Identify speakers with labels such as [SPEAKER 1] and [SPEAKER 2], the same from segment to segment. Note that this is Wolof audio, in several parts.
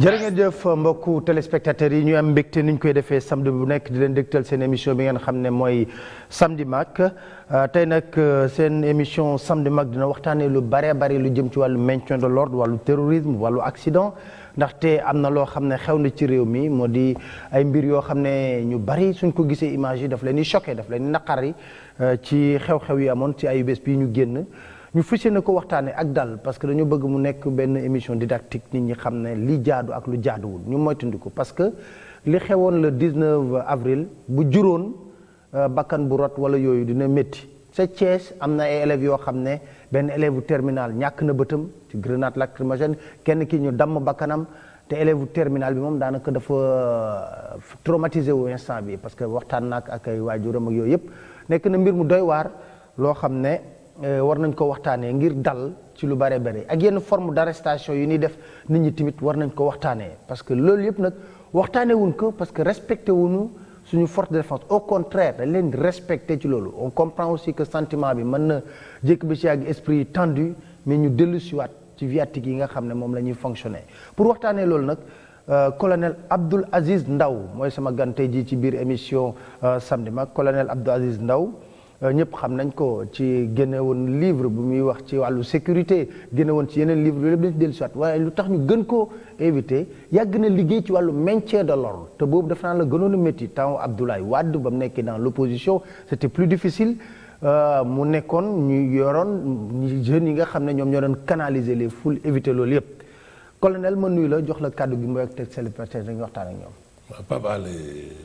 [SPEAKER 1] jërë ngeen jëf mbokku téléspectateurs yi ñu am mbégte ni ñu koy defee samedi bu nekk di leen dégtal seen émission bi ngeen xam ne mooy samedi mag tey nag seen émission samedi mag dina waxtaanee lu bare bari lu jëm ci wàllu maintien de l'ordre wàllu terrorisme wàllu accident ndaxte am na loo xam ne xew na ci réew mi moo di ay mbir yoo xam ne ñu bari suñ ko gisee image yi daf leen di choqué daf leen di naqari ci xew-xew yi amoon ci ay bés bii ñu génn. ñu fas yéene ko waxtaanee ak dal parce que dañu bëgg mu nekk benn émission didactique nit ñi xam ne li jaadu ak lu jaaduwul ñu moytandiku parce que li xewoon le 19 avril bu juróon bakkan bu rot wala yooyu dina métti sa Thiès am na ay élèves yoo xam ne benn élève terminal ñàkk na bëtam ci grenade lacrymogène kenn ki ñu damm bakkanam te élève terminal bi moom daanaka dafa traumatisé wu instant bi parce que waxtaan naak ak ay waajuram ak yooyu yëpp nekk na mbir mu doy waar loo xam ne war nañ ko waxtaanee ngir dal ci lu bare bare ak yenn forme d'arrestation yu ñuy def nit ñi tamit war nañ ko waxtaanee parce que loolu yëpp nag waxtaanee wuñ ko parce que respecté wuñu suñu force de défense au contraire dañ leen di respecté ci loolu on comprend aussi que sentiment bi mën na jékki bi ci ak esprit tendu mais ñu dellu siwaat ci viatique yi nga xam ne moom la ñuy fonctionner pour waxtaanee loolu nag colonel Abdoul Aziz Ndaw mooy sama gan tey jii ci biir émission samedi mag colonel Abdoul Aziz Ndaw ñëpp xam nañ ko ci génne woon livre bu muy wax ci wàllu sécurité génne woon ci yeneen livre yooyu lépp dañ ci dellu si waat waaye lu tax ñu gën koo invité yàgg na liggéey ci wàllu maintien de l'ordre te boobu dafa naa la gënoon a métti temps Abdoulaye Wade ba mu nekkee dans l'opposition c'était plus difficile mu nekkoon ñu yoroon jeunes yi nga xam ne ñoom ñoo doon canaliser les foules éviter loolu yëpp colonel ma nuyu la jox la kàddu gi mooy ak teg célibataire dañuy waxtaan ak ñoom.
[SPEAKER 2] Pape Alé,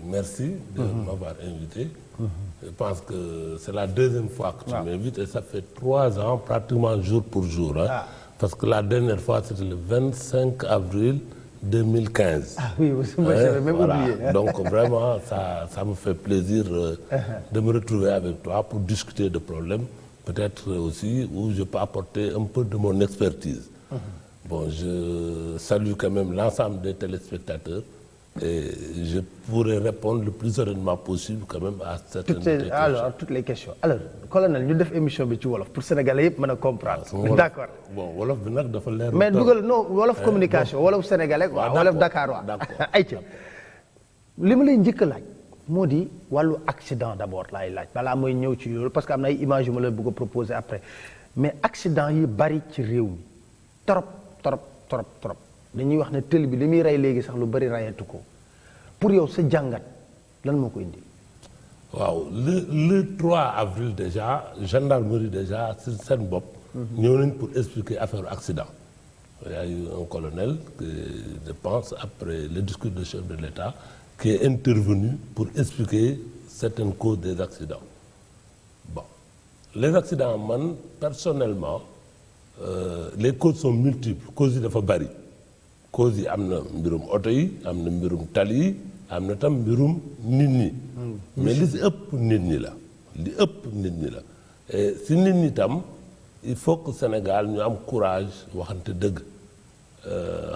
[SPEAKER 2] merci de m'avoir invité. Je pense que c'est la deuxième fois que tu m'invites et ça fait 3 ans pratiquement jour pour jour. Hein, parce que la dernière fois c'était le 25 avril 2015.
[SPEAKER 1] Ah oui, moi j'avais même oublié.
[SPEAKER 2] Donc vraiment ça me fait plaisir de me retrouver avec toi pour discuter de problèmes, peut-être aussi où je peux apporter un peu de mon expertise. Bon, je salue quand même l'ensemble des téléspectateurs. Et je pourrais répondre le plus sereinement possible quand même à certaines questions.
[SPEAKER 1] Alors, toutes les questions. Alors, colonel, ñu def émission bi ci wolof pour sénégalais yëpp mën a comprendre. D'accord.
[SPEAKER 2] Bon wolof bi nag dafa leer.
[SPEAKER 1] mais dugal non wolof communication wolof sénégalais quoi wolof Dakar waaw.
[SPEAKER 2] D'accord.
[SPEAKER 1] ayca li ma lay njëkk a laaj moo di wàllu accident d'abord laay laaj balaa mooy ñëw ci loolu parce que am na ay images yu ma la bëgg a proposer après mais accident yi bari ci réew mi trop dañuy wax ne tël bi li muy rey léegi sax lu bari rayatu ko pour yow sa jàngat lan moo ko indi.
[SPEAKER 2] waaw le 3 avril déjà gendarmerie déjà ci seen bopp. ñëw nañ pour expliquer affaire accident. Il y a eu un colonel que je pense après le discours du chef de l'État qui est intervenu pour expliquer certaines causes des accidents. Bon les accidents man personnellement les causes sont multiples causes yi dafa bari. cause yi am na mbirum oto yi am na mbirum tali yi am na tam mbirum nit ñi mais li si ëpp nit ñi la et si nit ñi tam il faut que Sénégal ñu am courage waxante dëgg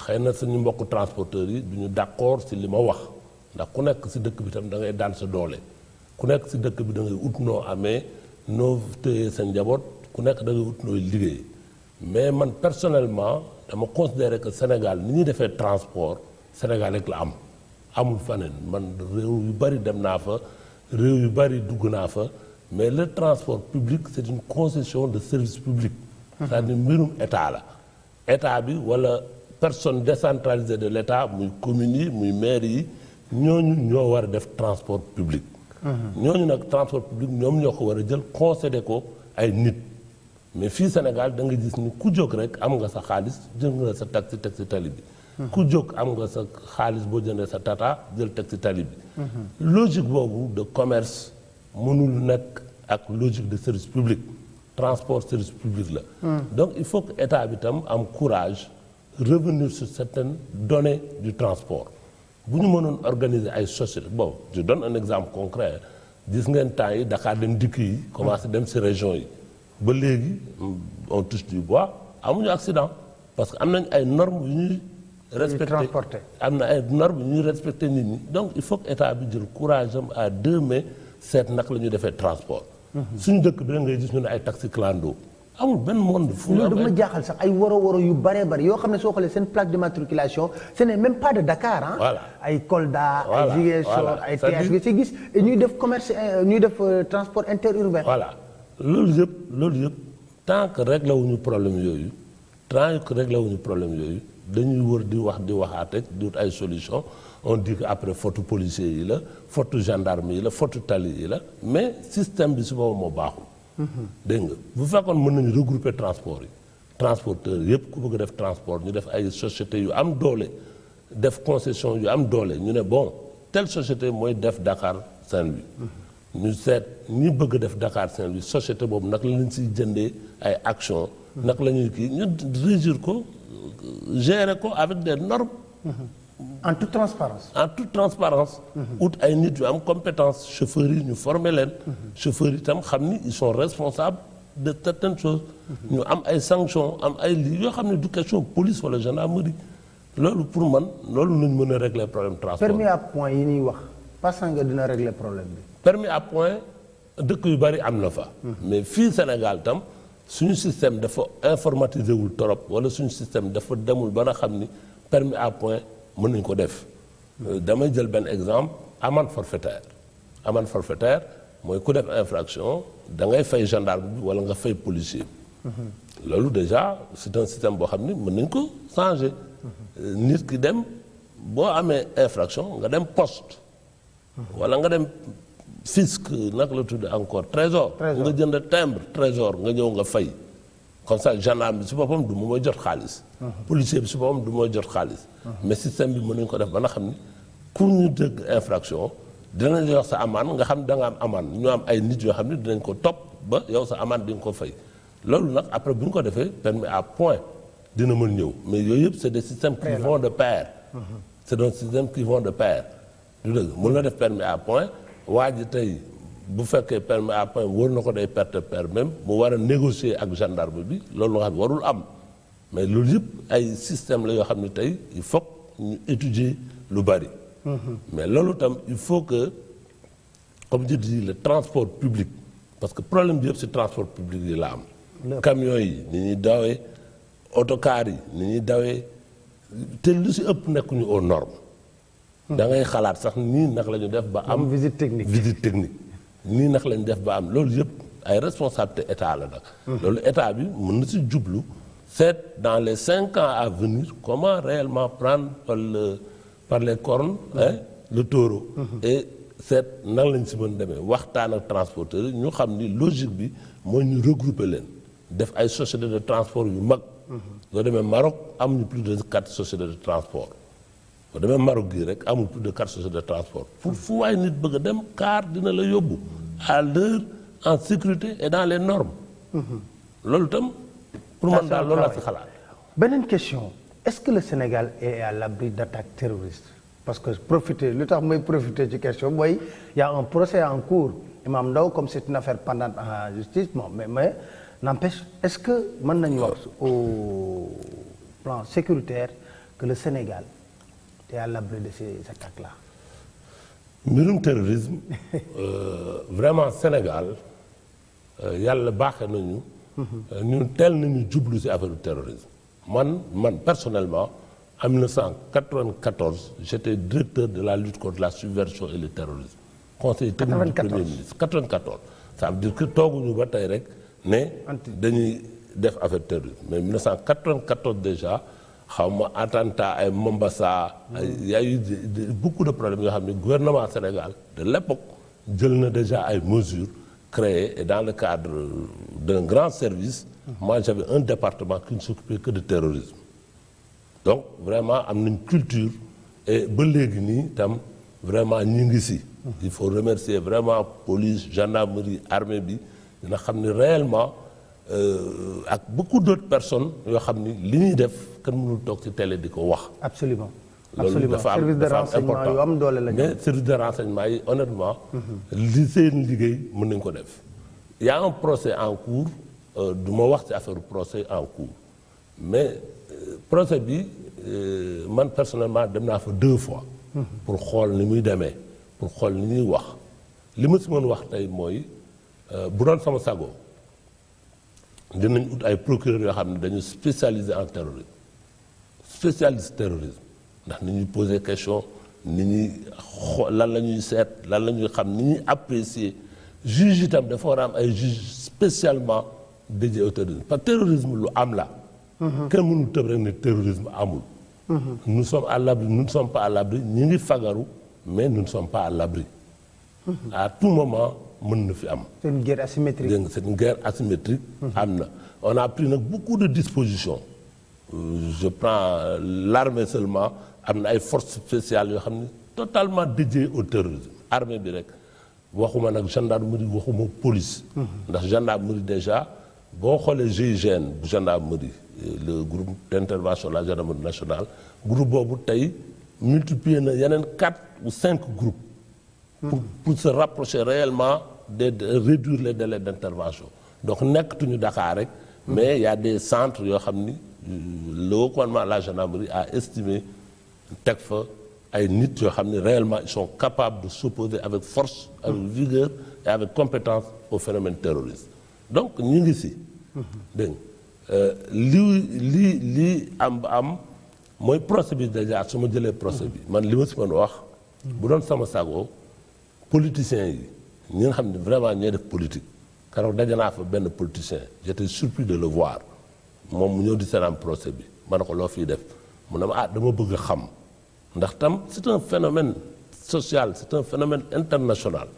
[SPEAKER 2] xëy na suñu mbokku transporteurs yi du ñu d'accord si li ma wax ndax ku nekk si dëkk bi tam da ngay daan sa doole ku nekk si dëkk bi da ngay ut noo amee noo téye sa njaboot ku nekk da ngay ut nooy liggéey mais man personnellement dama considérer que Sénégal ni ñuy defee transport Sénégal rek la amul faneen man réew yu bari dem naa fa réew yu bari dugg naa fa mais le transport public c'est une concession de service public. c'est-à-dire mbirum état la état bi wala personne décentralisée de l'état muy communes yi muy maires yi ñooñu ñoo war a def transport public. ñooñu nag transport public ñoom ñoo ko war a jël concédé ko ay nit. mais fii Sénégal da nga gis ni ku jóg rek am nga sa xaalis jël nga sa taxi teg ci tali bi. ku jóg am nga sa xaalis boo jëndee sa tata jël teg ci tali bi. logique boobu de commerce mënul nekk ak logique de service public transport service public la. donc il faut que état bi tam am courage revenir sur certaines données du transport bu ñu mënoon organiser ay sociétés bon je donne un exemple concret gis ngeen temps yi Dakar dem dikk yi commencé dem ci région yi. ba léegi on touche du bois amuñu accident parce que am nañ ay normes yu ñuy respecté am na ay normes yu ñuy respecté nit ñi donc il faut que état bi jël courage am à 2 mains seet nag la ñuy defee transport suñu dëkk bi da ngay gis ñu ne ay taxi clando amul benn monde fu
[SPEAKER 1] loolu dama jaaxal sax ay woro yu bëree bëri yoo xam ne soo xoolee seen plaque d'immatriculation ce n'est même pas de Dakar ah.
[SPEAKER 2] voilà
[SPEAKER 1] ay Kolda ay Ziguinchor ay TH nga ci gis ñuy def commerce ñuy def transport interurbain.
[SPEAKER 2] voilà loolu yëpp tant que réglé wuñu problème yooyu dañuy wër di waxaat rek di wut ay solution on dit que après faute policier yi la faute gendarme yi la faute tali yi la mais système bi si boobu moo baaxul. dégg nga bu fekkoon mën nañu regrouper transport yi transporteur yëpp ku bëgg a def transport ñu def ay sociétés yu am doole def concession yu am doole ñu ne bon telle société mooy def Dakar Saint-Louis. ñu seet ñi bëgg def Dakar Saint-Louis société boobu nag lañ siy jëndee ay action nag la ñuy kii ñu régir ko gérer ko avec des normes.
[SPEAKER 1] en toute transparence.
[SPEAKER 2] ut ay nit yu am compétence chauffeurs yi ñu former leen. chauffeurs yi itam xam ni ils sont responsables de certaines choses. ñu am ay sanctions am ay lii yoo xam ne du question police wala gendarmerie loolu pour man loolu lañ mën a régler problème transport.
[SPEAKER 1] permis à point yi ñuy wax parce que dina régler problème bi.
[SPEAKER 2] permis à point dëkk yu bari am na fa. mais fii Sénégal tam suñu système dafa informatisé wul trop wala suñu système dafa demul ba nga xam ni permis à point mën nañu ko def. damay jël benn exemple amende forfaitaire mooy ku def infraction da ngay fay gendarme bi wala nga fay policier bi. loolu déjà c'est un système boo xam ni mën nañ ko changer. nit ki dem boo amee infraction nga dem poste. wala nga dem fisc nag la tudd encore trésor nga jënd timbre trésor nga ñëw nga fay comme ça gendarme bi si boppam du mooy jot xaalis policier bi si boppam du mooy jot xaalis mais système bi mën nañu ko def ba nga xam ni ku ñu dëgg infraction dinañ jox sa amende nga xam da nga am amende ñu am ay nit yoo xam ne dinañ ko topp ba yow sa amende di nga ko fay loolu nag après bu ñu ko defee permis à point dina mën ñëw mais yooyu yëpp c'est des systèmes qui vont de pair c'est des systèmes qui vont de pair du dëgg mën na def permis à point waa ji tey bu fekkee permis à point wóor na ko day perte pair même mu war a négocier ak gendarme bi loolu nga xam ne warul am mais loolu yëpp ay système la yoo xam ne tey il faut ñu étudier lu bari. mais loolu tam il faut que comme je dis le transport public parce que problème bi yëpp ci transport public yi la am. camions yi ni ñuy dawee autocar yi ni ñuy dawee te lu ci ëpp nekkuñu aux normes. da ngay xalaat sax nii nag la ñu def ba am. visite technique nii nag la ñu def ba am loolu yëpp ay responsabilité état la nag. loolu état bi mën na ci jublu seet dans les 5 ans à venir comment réellement prendre par les cornes le taureau. et seet nan lañ ci mën demee waxtaan ak transporteurs yi ñu xam ni logique bi mooy ñu regrouper leen def ay sociétés de transport yu mag. soo demee Maroc amuñu plus de 4 sociétés de transport. boo demee Maroc gii rek amul plus de 4 sociétés de transport fu waay nit bëgg a dem car dina la yóbbu à l'heure en sécurité et dans les normes. loolu tam pour man daal loolu laa ci xalaat.
[SPEAKER 1] beneen question est-ce que le Sénégal est à l'abri d'attaques terroristes parce que lu tax mooy profiter ci question mooy y a un procès en cours Imam Ndao comme c'est une affaire pendante en justice bon mais n'empêche est-ce que mën nañu wax au plan sécuritaire que le Sénégal et à l'abri de ces attaques-là.
[SPEAKER 2] mbirum terrorisme vraiment Sénégal yàlla baaxee nañu. ñun teel nañu jublu ci affaire terrorisme. man personnellement en 1994 j'étais directeur de la lutte contre la subversion et le terrorisme. conseiller technique du premier ministre 94. ça veut dire que tooguñu ba tey rek ne. dañuy def affaire terrorisme mais 1994 déjà. xaw ma attentat ay Mombasa il y a eu beaucoup de problèmes yoo xam ne gouvernement Sénégal de l'époque jël na déjà ay mesures créées et dans le cadre d'un grand service moi j'avais un département qui ne s'occupait que de terrorisme donc vraiment am nañ culture et ba léegi nii tam vraiment ñi ngi ci il faut remercier vraiment police gendarmerie armée bi dina xam ne réellement ak beaucoup d'autres personnes yoo xam ni li ñuy def kenn mënul toog ci télé di ko wax.
[SPEAKER 1] absolument
[SPEAKER 2] loolu dafa am
[SPEAKER 1] service de renseignement yu am doole la
[SPEAKER 2] mais service de renseignement yi honnêtement. li seen liggéey mën nañu ko def. y a un procès en cours du ma wax ci affaire procès en cours mais procès bi man personnellement dem naa fa 2 fois. pour xool ni muy demee pour xool ni ñuy wax li ma si mën wax tey mooy bu doon sama sago. dinañ ut ay procureurs yoo xam ne dañu spécialisé en terrorisme spécialiste terrorisme ndax ni ñuy poser question ni ñuy lan la ñuy seet lan la ñuy xam ni ñuy apprécier juge itam dafa war a am ay juge spécialement dédié au terrorisme parce que terrorisme lu am la. kenn mënul tëb rek ne terrorisme amul. nous sommes à l'abri nous ne sommes pas à l'abri ñi ngi fagaru mais nous ne sommes pas à l'abri. À tout moment mën na fi am.
[SPEAKER 1] c'est une guerre asymétrique.
[SPEAKER 2] dégg nga c'est une guerre asymétrique. am na on a pris nag beaucoup de dispositions. Je prends l'armée seulement am na ay forces spéciales yoo xam ne totalement dédiées au terrorisme armée bi rek waxuma nag gendarmerie waxuma police. ndax gendarmerie déjà boo xoolee GIGN bu gendarmerie le groupe d'intervention de la gendarmerie nationale groupe boobu tey multiplier na yeneen 4 ou 5 groupes. pour se rapprocher réellement de réduire les délais d'intervention donc nekkatuñu Dakar rek. mais il y a des centres yoo xam ni le haut commandement de la gendarmerie a estimé teg fa ay nit yoo xam ni réellement ils sont capables de s'opposer avec force avec vigueur et avec compétence au phénomène terroriste donc ñu ngi si dégg nga li am mooy procès bi déjà su ma jëlee procès bi man li ma si mën wax bu doon sama sago politiciens yi ñi nga xam ne vraiment ñooy def politique keroog daje naa fa benn politicien j'étais surpris de le voir moom mu ñëw di seetaan procès bi ma ne ko loo fiy def mu ne ma dama bëgg a xam ndax tam c'est un phénomène social c'est un phénomène international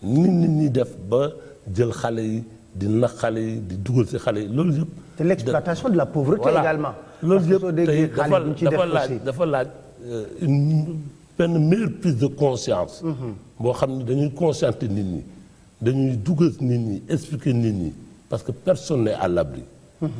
[SPEAKER 2] nit ñi def ba jël xale yi di nax xale yi di dugal ci xale yi loolu yëpp.
[SPEAKER 1] te l'exploitation de la pauvreté également.
[SPEAKER 2] loolu yëpp tey dafa laaj benn meilleure prise de conscience. boo xam ne dañuy conscienter nit ñi dañuy dugal nit ñi expliquer nit ñi parce que personne n'est à l'abri.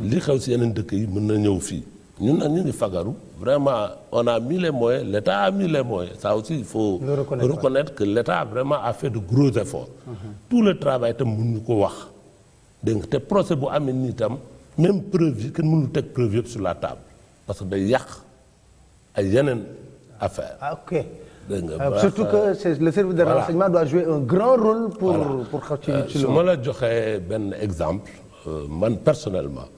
[SPEAKER 2] li xew ci yeneen dëkk yi mën na ñëw fii ñun nag ñu ngi fagaru vraiment on a mis les moyens l'État a mis les moyens ça aussi il faut reconnaître que l'État vraiment a fait de gros efforts. tout le travail itam mënuñu ko wax dégg nga te procès bu amee nii itam même preuve yi kenn mënul teg preuve yëpp sur la table parce que day yàq ay yeneen affaire.
[SPEAKER 1] ok surtout que c'est le service de renseignement doit jouer un grand rôle pour xaw ci
[SPEAKER 2] su ma la joxee benn exemple. Man personnellement.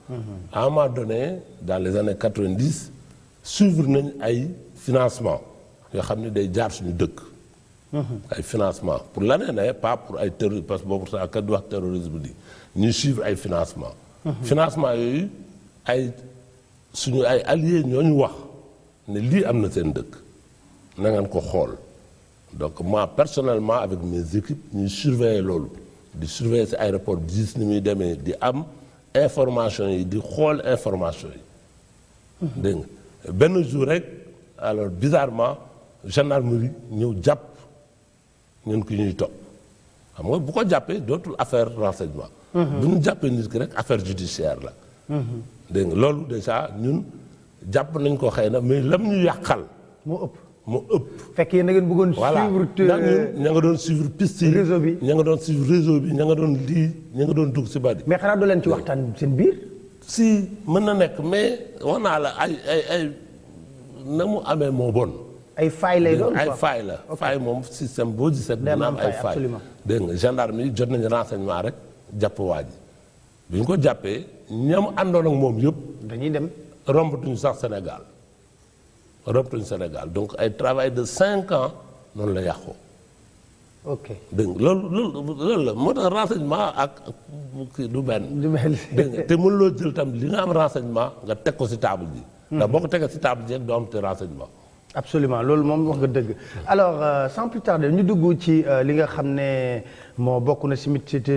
[SPEAKER 2] à un moment donné dans les années 90 suivre nañ ay financement yoo xam ne day jaar suñu dëkk. ay financement pour l'année ne pas pour ay terrorisme parce que boobu sax kat di wax terrorisme di ñuy suivre ay financement financement yooyu ay suñu ay alliés ñoo ñu wax ne lii am na seen dëkk na ngeen ko xool donc moi personnellement avec mes équipes ñuy surveiller loolu. di surveiller ci aéroport di gis ni muy demee di am information yi di xool information yi. dégg nga benn jour rek alors bizarrement gendarmerie ñëw jàpp ñun ki ñuy topp xam nga bu ko jàppee dootul affaire renseignement. bu ñu jàppee nit ki rek affaire judiciaire la. dégg nga loolu déjà ñun jàpp nañ ko xëy na mais lam ñu yàqal. moo ëpp.
[SPEAKER 1] fekk yéen da ngeen bëggoon suivre.
[SPEAKER 2] ndax ñun ña nga doon suivre piste yi.
[SPEAKER 1] réseau bi
[SPEAKER 2] ña nga doon suivre réseau bi ña nga doon lii ña nga doon dugg si bari.
[SPEAKER 1] mais xanaa doo leen ci waxtaan seen biir.
[SPEAKER 2] si mën na nekk mais wax naa la ay na mu amee moo bon.
[SPEAKER 1] ay failles lay doon
[SPEAKER 2] ay failles la faille moom système boo gisee. dina am ay failles dégg nga gendarme yi jot nañu renseignement rek jàpp waa ji bi ñu ko jàppee ñam àndoon ak moom yëpp.
[SPEAKER 1] dañuy dem
[SPEAKER 2] rombatuñu sax Sénégal. donc ay travail de 5 ans noonu la yàqoo.
[SPEAKER 1] ok
[SPEAKER 2] dégg nga loolu la moo tax renseignement ak kii du benn. dégg nga te mënuloo jël tam li nga am renseignement nga teg ko ci table ji. ndax boo ko tegee ci table ji rek doo am te renseignement.
[SPEAKER 1] absolument loolu moom wax nga dëgg alors sans plus tarder ñu dugg ci li nga xam ne moo bokk na ci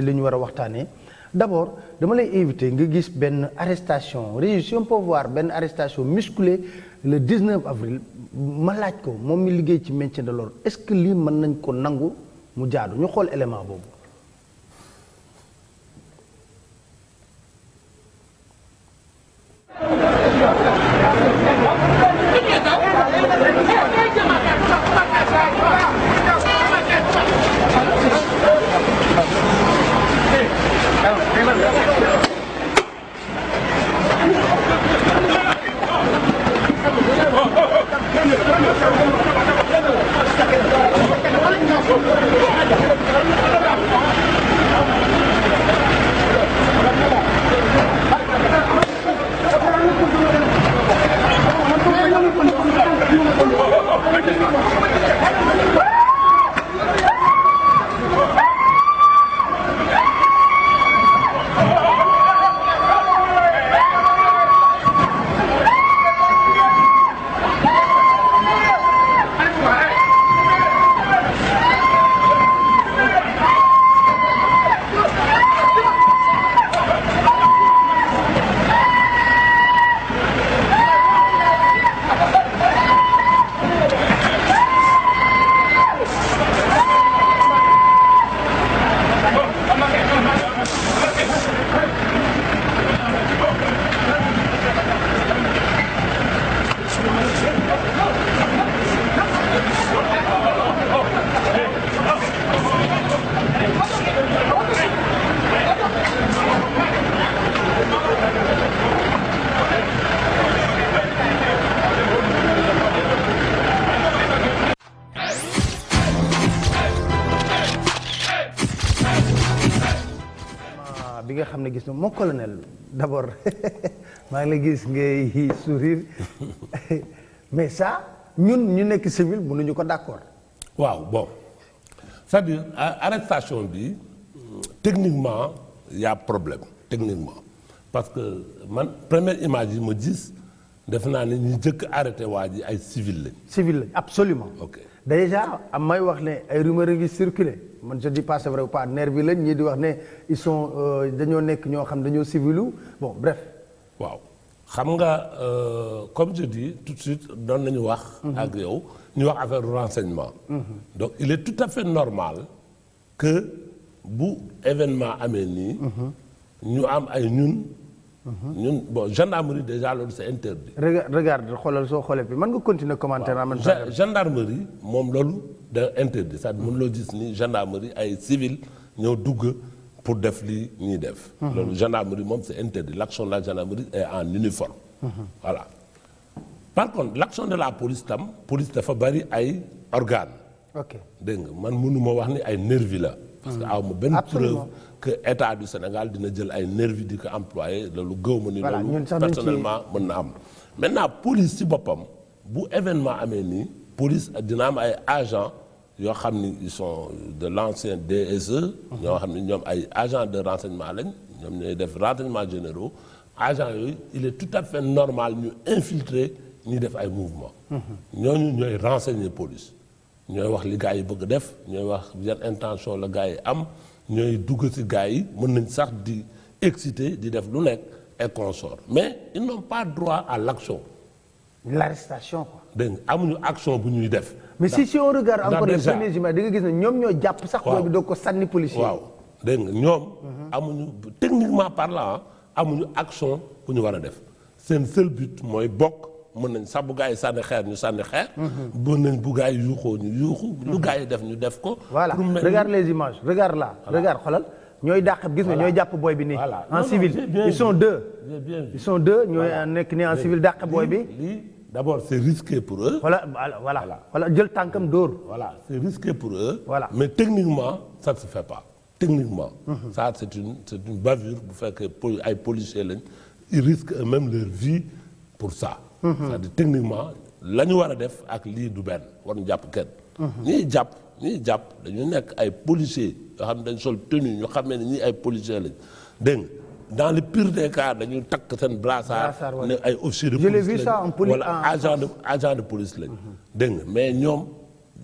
[SPEAKER 1] li ñu war a waxtaanee d'abord dama lay inviter nga gis benn arrestation Régis si on peut voir benn arrestation musclée le 19 avril ma laaj ko moom mi liggéey ci maintien de l'ordre est-ce que lii mën nañ ko nangu mu jaadu ñu xool élément boobu. xam ne gis na mon colonel d'abord maa ngi la gis ngay sourire mais ça ñun ñu nekk civil mënuñu ko d'accord.
[SPEAKER 2] waaw bon c'est-à-dire arrestation bi techniquement y a problème techniquement parce que man première image yi ma gis def naa ne ñu jëkk arrêté waa ji ay civil lañ.
[SPEAKER 1] civil lañ absolument.
[SPEAKER 2] ok
[SPEAKER 1] déjà am may wax ne ay rumeurs ngi circulé man je dis pas c'est vrai ou pas nervi lañ ñii di wax ne ils sont dañoo nekk ñoo xam dañoo civilu bon bref.
[SPEAKER 2] waaw xam nga comme je dis tout de suite doon nañu wax. ak yow ñu wax affaire renseignement. donc il est tout à fait normal que bu événement amee nii. ñu am ay ñun bon gendarmerie déjà loolu c'est interdit.
[SPEAKER 1] regarde xoolal soo xoolee bi mën nga continuer commentaire en même temps.
[SPEAKER 2] gendarmerie moom loolu da interdit c'est-à-dire mën loo gis ni gendarmerie ay civil ñoo dugg pour def li ñuy def. loolu gendarmerie moom c'est interdit l'action de la gendarmerie est en uniforme. voilà par contre l'action de la police tam police dafa bari ay organes.
[SPEAKER 1] ok
[SPEAKER 2] dégg nga man mënuma wax ni ay nervi la. parce que aw ma benn preuve que état du Sénégal dina jël ay nervi di ko employé loolu gëw ma ni loolu personnellement mën na am. maintenant police ci boppam bu événement amee nii police dina am ay agents yoo xam ni ils sont de l'ancien DSE. ñoo xam ni ñoom ay agents de renseignement lañ ñoom ñooy def renseignements généraux agents yooyu il est tout à fait normal ñu infiltrer ñuy def ay mouvements. ñooñu ñooy renseigner police. ñooy wax li gars yi bëgg def ñooy wax yan intention la gars yi am ñooy dugg ci gars yi mën nañ sax di exciter di def lu nekk et consort mais ils n'ont pas droit à l'action.
[SPEAKER 1] l'arrestation quoi.
[SPEAKER 2] dégg nga amuñu action bu ñuy def.
[SPEAKER 1] mais si on regarde encore les premiers images di nga gis ne ñoom ñoo jàpp sax. waaw boobu doo ko sànni policier.
[SPEAKER 2] waaw dégg nga ñoom. amuñu techniquement parlant amuñu action bu ñu war a def seen seul but mooy bokk. mën nañ sax bu gaa yi sànni xeer ñu sànni xeer. mën nañ bu gaa yi yuuxoo ñu yuuxu. lu gaa yi def ñu def ko.
[SPEAKER 1] voilà regarde les images regarde là. regarde xoolal ñooy dàq gis nga ñooy jàpp booy bi nii. en civil ils sont deux. ils sont deux ñooy nekk nii en civil dàq booy bi.
[SPEAKER 2] lii d'abord c'est risqué pour eux.
[SPEAKER 1] voilà jël tànkam dóor.
[SPEAKER 2] voilà c'est risqué pour eux.
[SPEAKER 1] voilà
[SPEAKER 2] mais techniquement ça ne se fait pas techniquement. ça c'est une bavure bu fekkee ay policiers lañ ils risquent eux-mêmes leur vie pour ça. c'est-à-dire techniquement la ñu war a def ak lii du benn war ñu jàpp kenn. ñiy jàpp dañu nekk ay policiers yoo xam ne dañ sol tenue ñu xam ne ñii ay policiers lañ dégg nga dans le pire des cas dañuy takk seen brassard ne ay officiers de police lañ wala agent de police lañ. dégg nga mais ñoom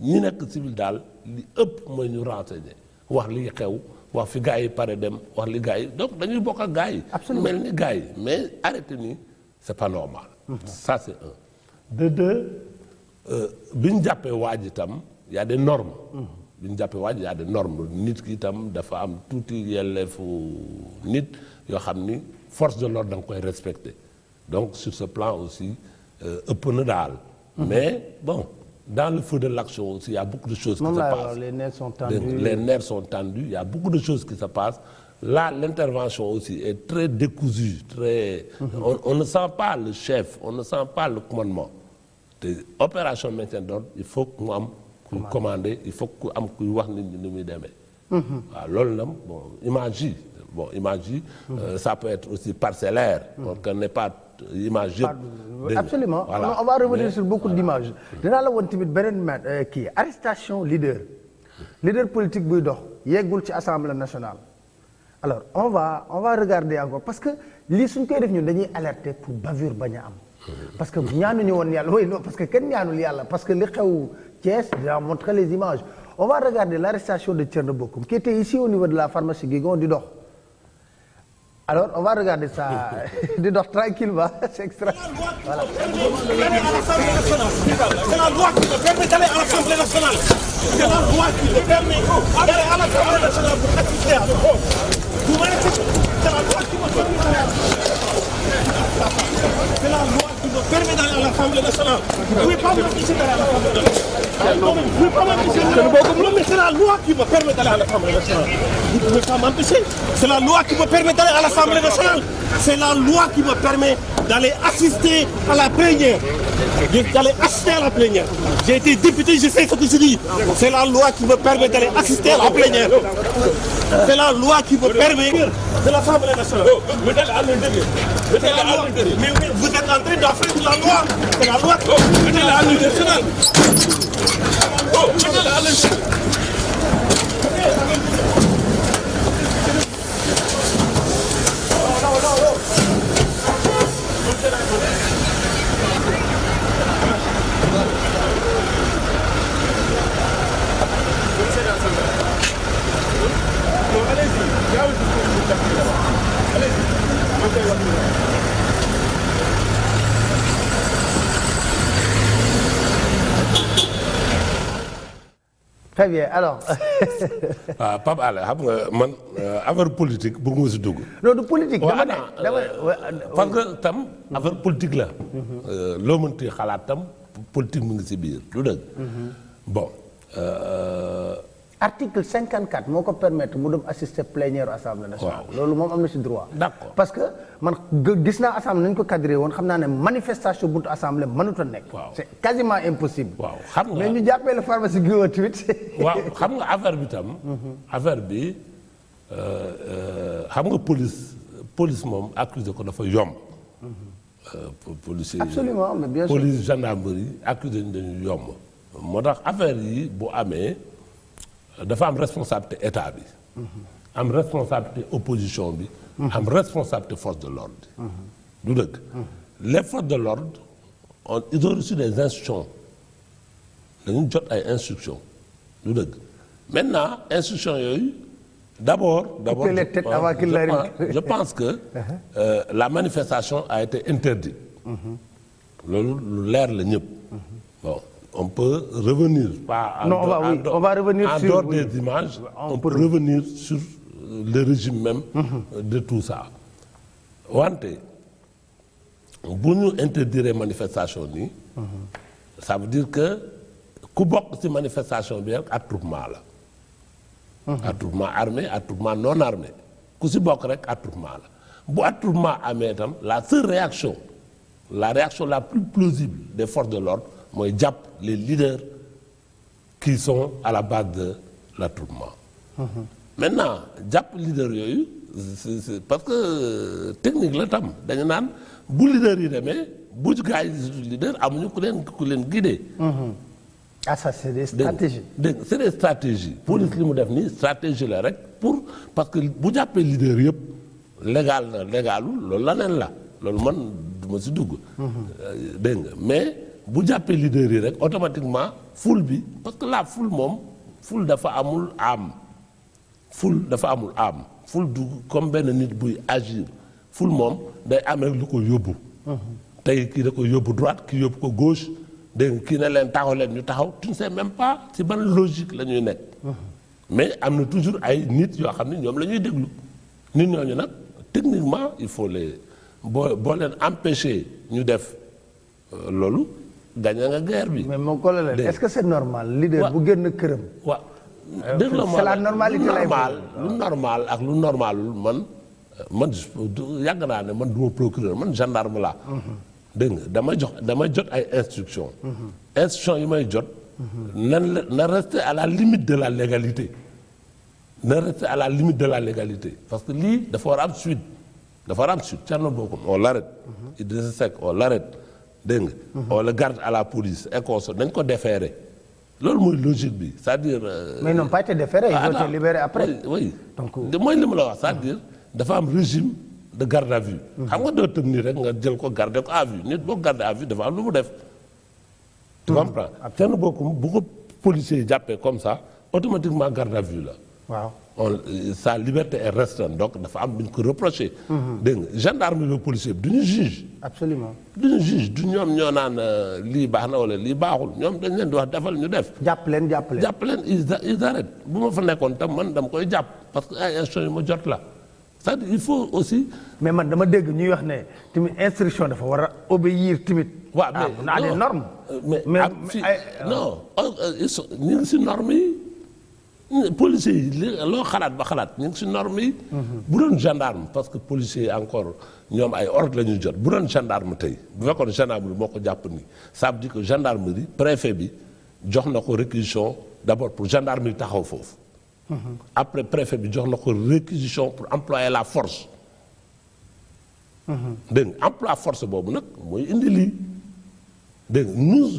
[SPEAKER 2] ñi nekk civil daal li ëpp mooy ñu renseigner wax li xew wax fi gars yi pare dem wax li gars yi donc dañuy bokk ak gars yi. mel ni gars yi mais arrêté nii c'est pas normal. ça c'est un. de deux bi ñu jàppee waaj itam y a des normes. bi ñu jàppee waaj y a des normes nit ki itam dafa am tuuti yelleefu nit yoo xam ni force de l'ordre da nga koy respecter donc sur ce plan aussi ëpp na daal. mais bon dans le feu de l'action aussi y a beaucoup de choses qui se passent.
[SPEAKER 1] les nerfs sont tendus.
[SPEAKER 2] les nerfs sont tendus y a beaucoup de choses qui se passent. Là, l'intervention aussi est très décousue, très. On ne sent pas le chef, on ne sent pas le commandement. Opération maintien d'ordre, il faut que mu am kuy commander, il faut que am kuy wax nit ñi ni muy demee. waaw loolu nag bon image yi ça peut être aussi parcellaire. donc on n'est pas image yëpp.
[SPEAKER 1] absolument
[SPEAKER 2] voilà.
[SPEAKER 1] on va revenir sur beaucoup d'images. dinaa la woon tamit beneen kii arrestation leader politique buy dox yeggul ci assemblée nationale. alors on va regarder encore parce que lii suñ koy def ñun dañuy alerter pour bavure bañ a am. parce que ñaanuñu woon yàlla oui non parce que kenn ñaanul yàlla parce que li xew Thiès j'ai montré les images on va regarder l'arrestation de Thierno Bocoum qui était ici au niveau de la pharmacie Guigon di dox. alors on va regarder ça di dox tranquillement c'est extra voilà.
[SPEAKER 3] C'est la loi qui me permet d'aller à l'Assemblée nationale. C'est la loi qui me permet d'aller à l'Assemblée nationale pour assister à ce vote. Vous m'arrêtez. C'est la loi qui me permet d'aller à C'est la loi qui me permet d'aller à l'Assemblée nationale. Vous ne pouvez pas m'empêcher d'aller à l'Assemblée nationale. Vous ne pouvez pas m'empêcher. C'est la loi qui me permet d'aller à l'Assemblée nationale. Vous ne pouvez pas m'empêcher. C'est la loi qui me permet d'aller à l'Assemblée nationale. C'est la loi qui me permet d'aller assister à la plénière. D'aller assister à la plénière. J'ai été député, je sais ce que je dis. C'est la loi qui me permet d'aller assister à la plénière. C'est la loi qui me permet de l'Assemblée nationale. Mettez-le à l'intérieur. Mettez-le à l'intérieur. Mais vous êtes en train d'enfreindre la loi. C'est la loi. Mettez-le à l'intérieur. Mettez-le à l'intérieur.
[SPEAKER 1] Très bien alors.
[SPEAKER 2] waaw Pape Alé xam nga man affaire politique bëgguma si dugg.
[SPEAKER 1] non du politique. dama
[SPEAKER 2] parce que tam affaire politique la. loo mënti xalaat tam politique mu ngi si biir du dëgg. bon.
[SPEAKER 1] article 54 moo ko permettre mu dem assister plénière assemblée nationale.
[SPEAKER 2] waaw
[SPEAKER 1] loolu moom am na si droit.
[SPEAKER 2] d'accord
[SPEAKER 1] parce que man gis naa assemblée nañu ko cadré woon xam naa ne manifestation buntu assemblée mënut a nekk.
[SPEAKER 2] waaw
[SPEAKER 1] c'est quasiment impossible.
[SPEAKER 2] waaw xam nga
[SPEAKER 1] mais ñu jàppee la pharmacie Guèye tamit.
[SPEAKER 2] waaw xam nga affaire bi tam. affaire bi xam nga police moom accusé ko dafa yomb. policier
[SPEAKER 1] absolument mais bien sûr
[SPEAKER 2] police gendarmerie accusé ñu dañu yomb. moo tax affaire yi bu amee dafa am responsabilité état bi. am responsabilité opposition bi. am responsabilité force de l'ordre. du dëgg. les forces de l'ordre ils ont reçu des instructions dañu jot ay instructions du dëgg maintenant instructions yooyu d'abord je pense que la manifestation a été interdite. loolu lu leer la ñëpp. bon on peut revenir pas
[SPEAKER 1] on va revenir
[SPEAKER 2] en dehors des images on peut revenir sur le régime même de tout ça wante bu ñu interdire manifestation nii ça veut dire que ku bokk ci manifestation bi rek attroupement la attroupement armé attroupement non armé ku ci bokk rek attroupement la bu attroupement amee itam la seule réaction la plus plausible des forces de l'ordre mooy jàpp les leaders qui sont à la base de l'attroupement. maintenant jàpp leader yooyu c'est parce que technique la tam dañu naan bu leader yi demee bu gars yi leader amuñu ku leen guider.
[SPEAKER 1] ah ça c'est des stratégies.
[SPEAKER 2] dégg c'est des stratégies. police li mu def nii stratégie la rek parce que bu jàppee leader yëpp légal na légalul loolu laneen la loolu man du ma si dugg. dégg nga mais. bu jàppee leader yi rek automatiquement foule bi parce que la foule moom foule dafa amul âme foule du comme benn nit buy agir foule moom day am rek lu ko yóbbu. tey kii da ko yóbbu droite kii yóbbu ko gauche dégg nga kii ne leen taxaw leen ñu taxaw tu ne sais même pas ci ban logique la ñuy nekk. mais am na toujours ay nit yoo xam ne ñoom la ñuy déglu nit ñooñu nag techniquement il faut les boo leen empêcher ñu def loolu. gañe nga guerre bi.
[SPEAKER 1] mais mon colonel est-ce que c'est normal. leader bu génn këram.
[SPEAKER 2] waaw dégg la
[SPEAKER 1] c'est la normalité
[SPEAKER 2] lu normal ak lu normalul man yàgg naa ne man du ma procureur man gendarme laa. dégg nga dama jot ay instructions. instructions yi may jot. na rester à la limite de la légalité. parce que lii dafa war a am suite. Thierno Bocoum on l'arrête. Idrissa Seck on l'arrête. dégg nga. on le garde à la police école dañ ko déférer loolu mooy logique bi c'est-à-dire.
[SPEAKER 1] mais ils n'ont pas été déférés ils ont été libérés après.
[SPEAKER 2] oui mooy li ma la wax c'est-à-dire dafa am régime de garde à vue. xam nga doo tëb nii rek nga jël ko garder ko à vue nit boo garder à vue dafa am lu mu def. tu comprends kenn bokku bu ko policiers yi jàppee comme ça automatiquement garde à vue la.
[SPEAKER 1] waaw
[SPEAKER 2] sa liberté est restreinte donc dafa am lu ñu ko reproché. dégg nga gendarme bi policier bi du ñu juge.
[SPEAKER 1] absolument
[SPEAKER 2] du ñu juge du ñoom ñoo naan lii baax na wala lii baaxul ñoom dañ leen di wax defal ñu def.
[SPEAKER 1] jàpp leen
[SPEAKER 2] ils arrêtent bu ma fa nekkoon tam man dama koy jàpp parce que ay instructions yi ma jot la c'est-à-dire il faut aussi.
[SPEAKER 1] mais man dama dégg ñuy wax ne tamit instruction dafa war a obéir tamit.
[SPEAKER 2] waaw mais
[SPEAKER 1] à des normes.
[SPEAKER 2] mais non ñu ngi si normes yi. policiers yi loo xalaat ba xalaat ñu ngi si normes yi. bu doon gendarme parce que policiers yi encore ñoom ay ordre la ñuy jot bu doon gendarme tey bu fekkoon gendarmerie moo ko jàpp nii ça veut dire que gendarmerie préfet bi jox na ko réquisition d'abord pour gendarmerie taxaw foofu après préfet bi jox na ko réquisition pour employer la force. dégg nga emploi force boobu nag mooy indi lii. dégg nga nous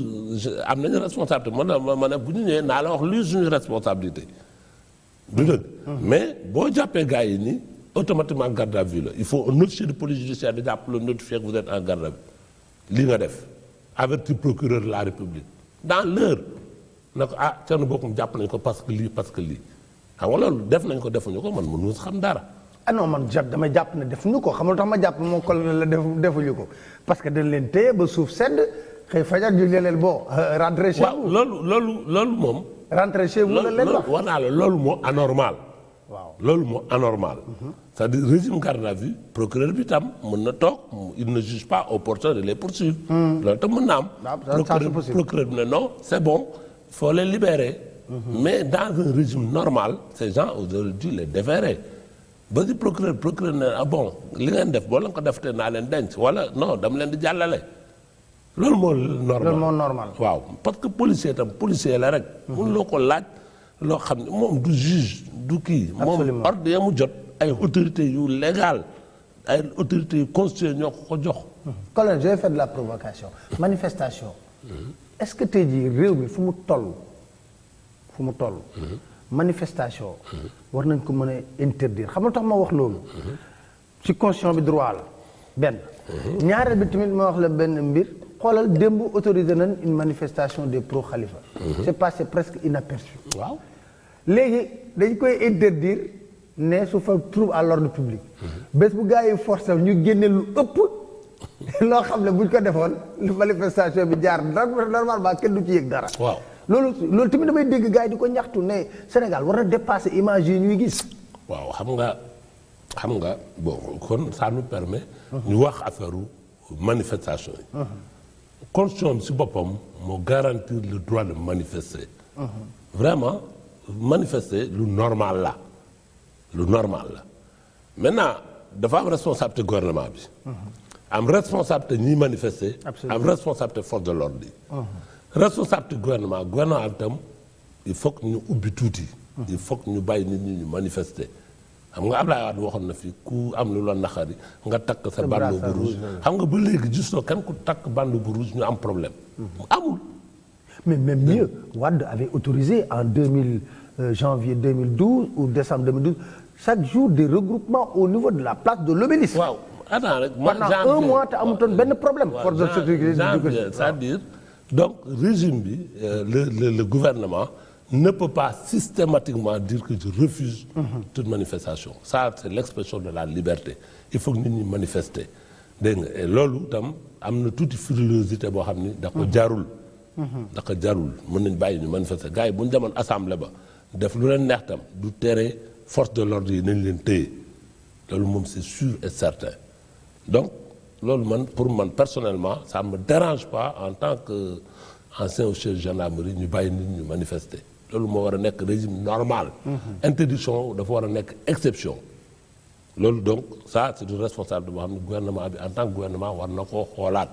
[SPEAKER 2] am nañu responsabilité ma ne bu ñu ñëwee naa la wax lii suñu responsabilité. du dëgg. mais boo jàppee gars yi nii automatiquement garde à vue la il faut un officier de police judiciaire di jàpp le notifier que vous êtes en garde à vue lii nga def avertir procureur de la République dans l'heure na ko Thierno Bocoum jàpp nañ ko parce que lii xam nga loolu def nañ ko defuñu ko man mënu xam dara.
[SPEAKER 1] ah non man damay jàpp ne defuñu ko xam nga lu tax ma jàpp moom colonel la defuñu ko parce que dañ leen téye ba suuf sedd xëy fajar ñu leen bon rentrer chez vous.
[SPEAKER 2] waaw loolu moom.
[SPEAKER 1] rentrer chez vous la leen wax
[SPEAKER 2] war naa la loolu moo anormal.
[SPEAKER 1] waaw
[SPEAKER 2] loolu moo anormal. c'est-à-dire régime garde à vue procureur bi tam mën na toog il ne juge pas opportun de les poursuivre. loolu tam mën na am. procureur bi ne non c'est bon il faut les libérer. mais dans un régime normal ces gens auraient dû les déférer ba di procureur ne bon li ngeen def boo leen ko def te naa leen denc wala non dama leen di jàllale. loolu moo normal waaw parce que policier la rek. mun loo ko laaj loo xam ne moom du juge du kii. moom ordre ya mu jot ay autorités yu légal ay autorités yu constituées ñoo ko jox.
[SPEAKER 1] colonel je vais faire de la provocation manifestation. est-ce que tey jii réew mi fu mu toll. manifestation. war nañ ko mën a interdire xam nga tax ma wax loolu. ci constitution bi droit la benn. ñaareel bi tamit ma wax la benn mbir. xoolal démb autorisé nañ une manifestation des pro Khalifa. c'est passé presque inaperçu.
[SPEAKER 2] waaw
[SPEAKER 1] léegi dañ koy interdire ne su fa trouble à l'ordre public. bés bu gars yi forcé ñu génne lu ëpp loo xam ne buñ ko defoon lu manifestation bi jaar normalement kenn du ci yëg dara.
[SPEAKER 2] waaw
[SPEAKER 1] loolu tamit damay dégg gars yi di ko ñaxtu ne Sénégal war na dépasser image yi ñuy gis.
[SPEAKER 2] waaw xam nga bon kon ça nous permet. ñu wax affaire manifestation yi. constitution bi si boppam moo garantir le droit de manifester. vraiment manifester lu normal la maintenant dafa am responsabilité gouvernement bi. am responsabilité ñiy manifester. am responsabilité force de l'ordre yi. responsabilité gouvernement bi tam il faut que ñu ubbi tuuti. il faut que ñu bàyyi nit ñi ñu manifester. xam nga Abdoulaye Wade waxoon na fi ku am lu la naxari nga takk sa bandeau bu rouge xam nga ba léegi juste kenn ku takk bandeau bu rouge ñu am problème. amul.
[SPEAKER 1] mais même mieux Wade avait autorisé en janvier 2012 ou décembre 2012 chaque jour des regroupements au niveau de la place de l'Obélisque.
[SPEAKER 2] waaw attends rek
[SPEAKER 1] pendant un mois te amutoon benn problème. force de sécurité
[SPEAKER 2] c'est-à-dire donc régime bi le gouvernement ne peut pas systématiquement dire que je refuse toute manifestation. Ça c'est l'expression de la liberté il faut que nit ñi manifester dégg nga et loolu tam am na tuuti frilosité boo xam ni da ko jarul. mën nañ bàyyi ñu manifester gars yi bu ñu demoon assemblée ba def lu leen neex tam du tere force de l'ordre yi nañ leen téye loolu moom c'est sûr et certain donc loolu pour man personnellement ça me dérange pas en tant que ancien chef de gendarmerie ñu bàyyi nit ñu manifester loolu moo war a nekk régime normal. interdiction dafa war a nekk exception. loolu donc ça c'est une responsabilité boo xam ne gouvernement bi en tant que gouvernement war na koo xoolaat.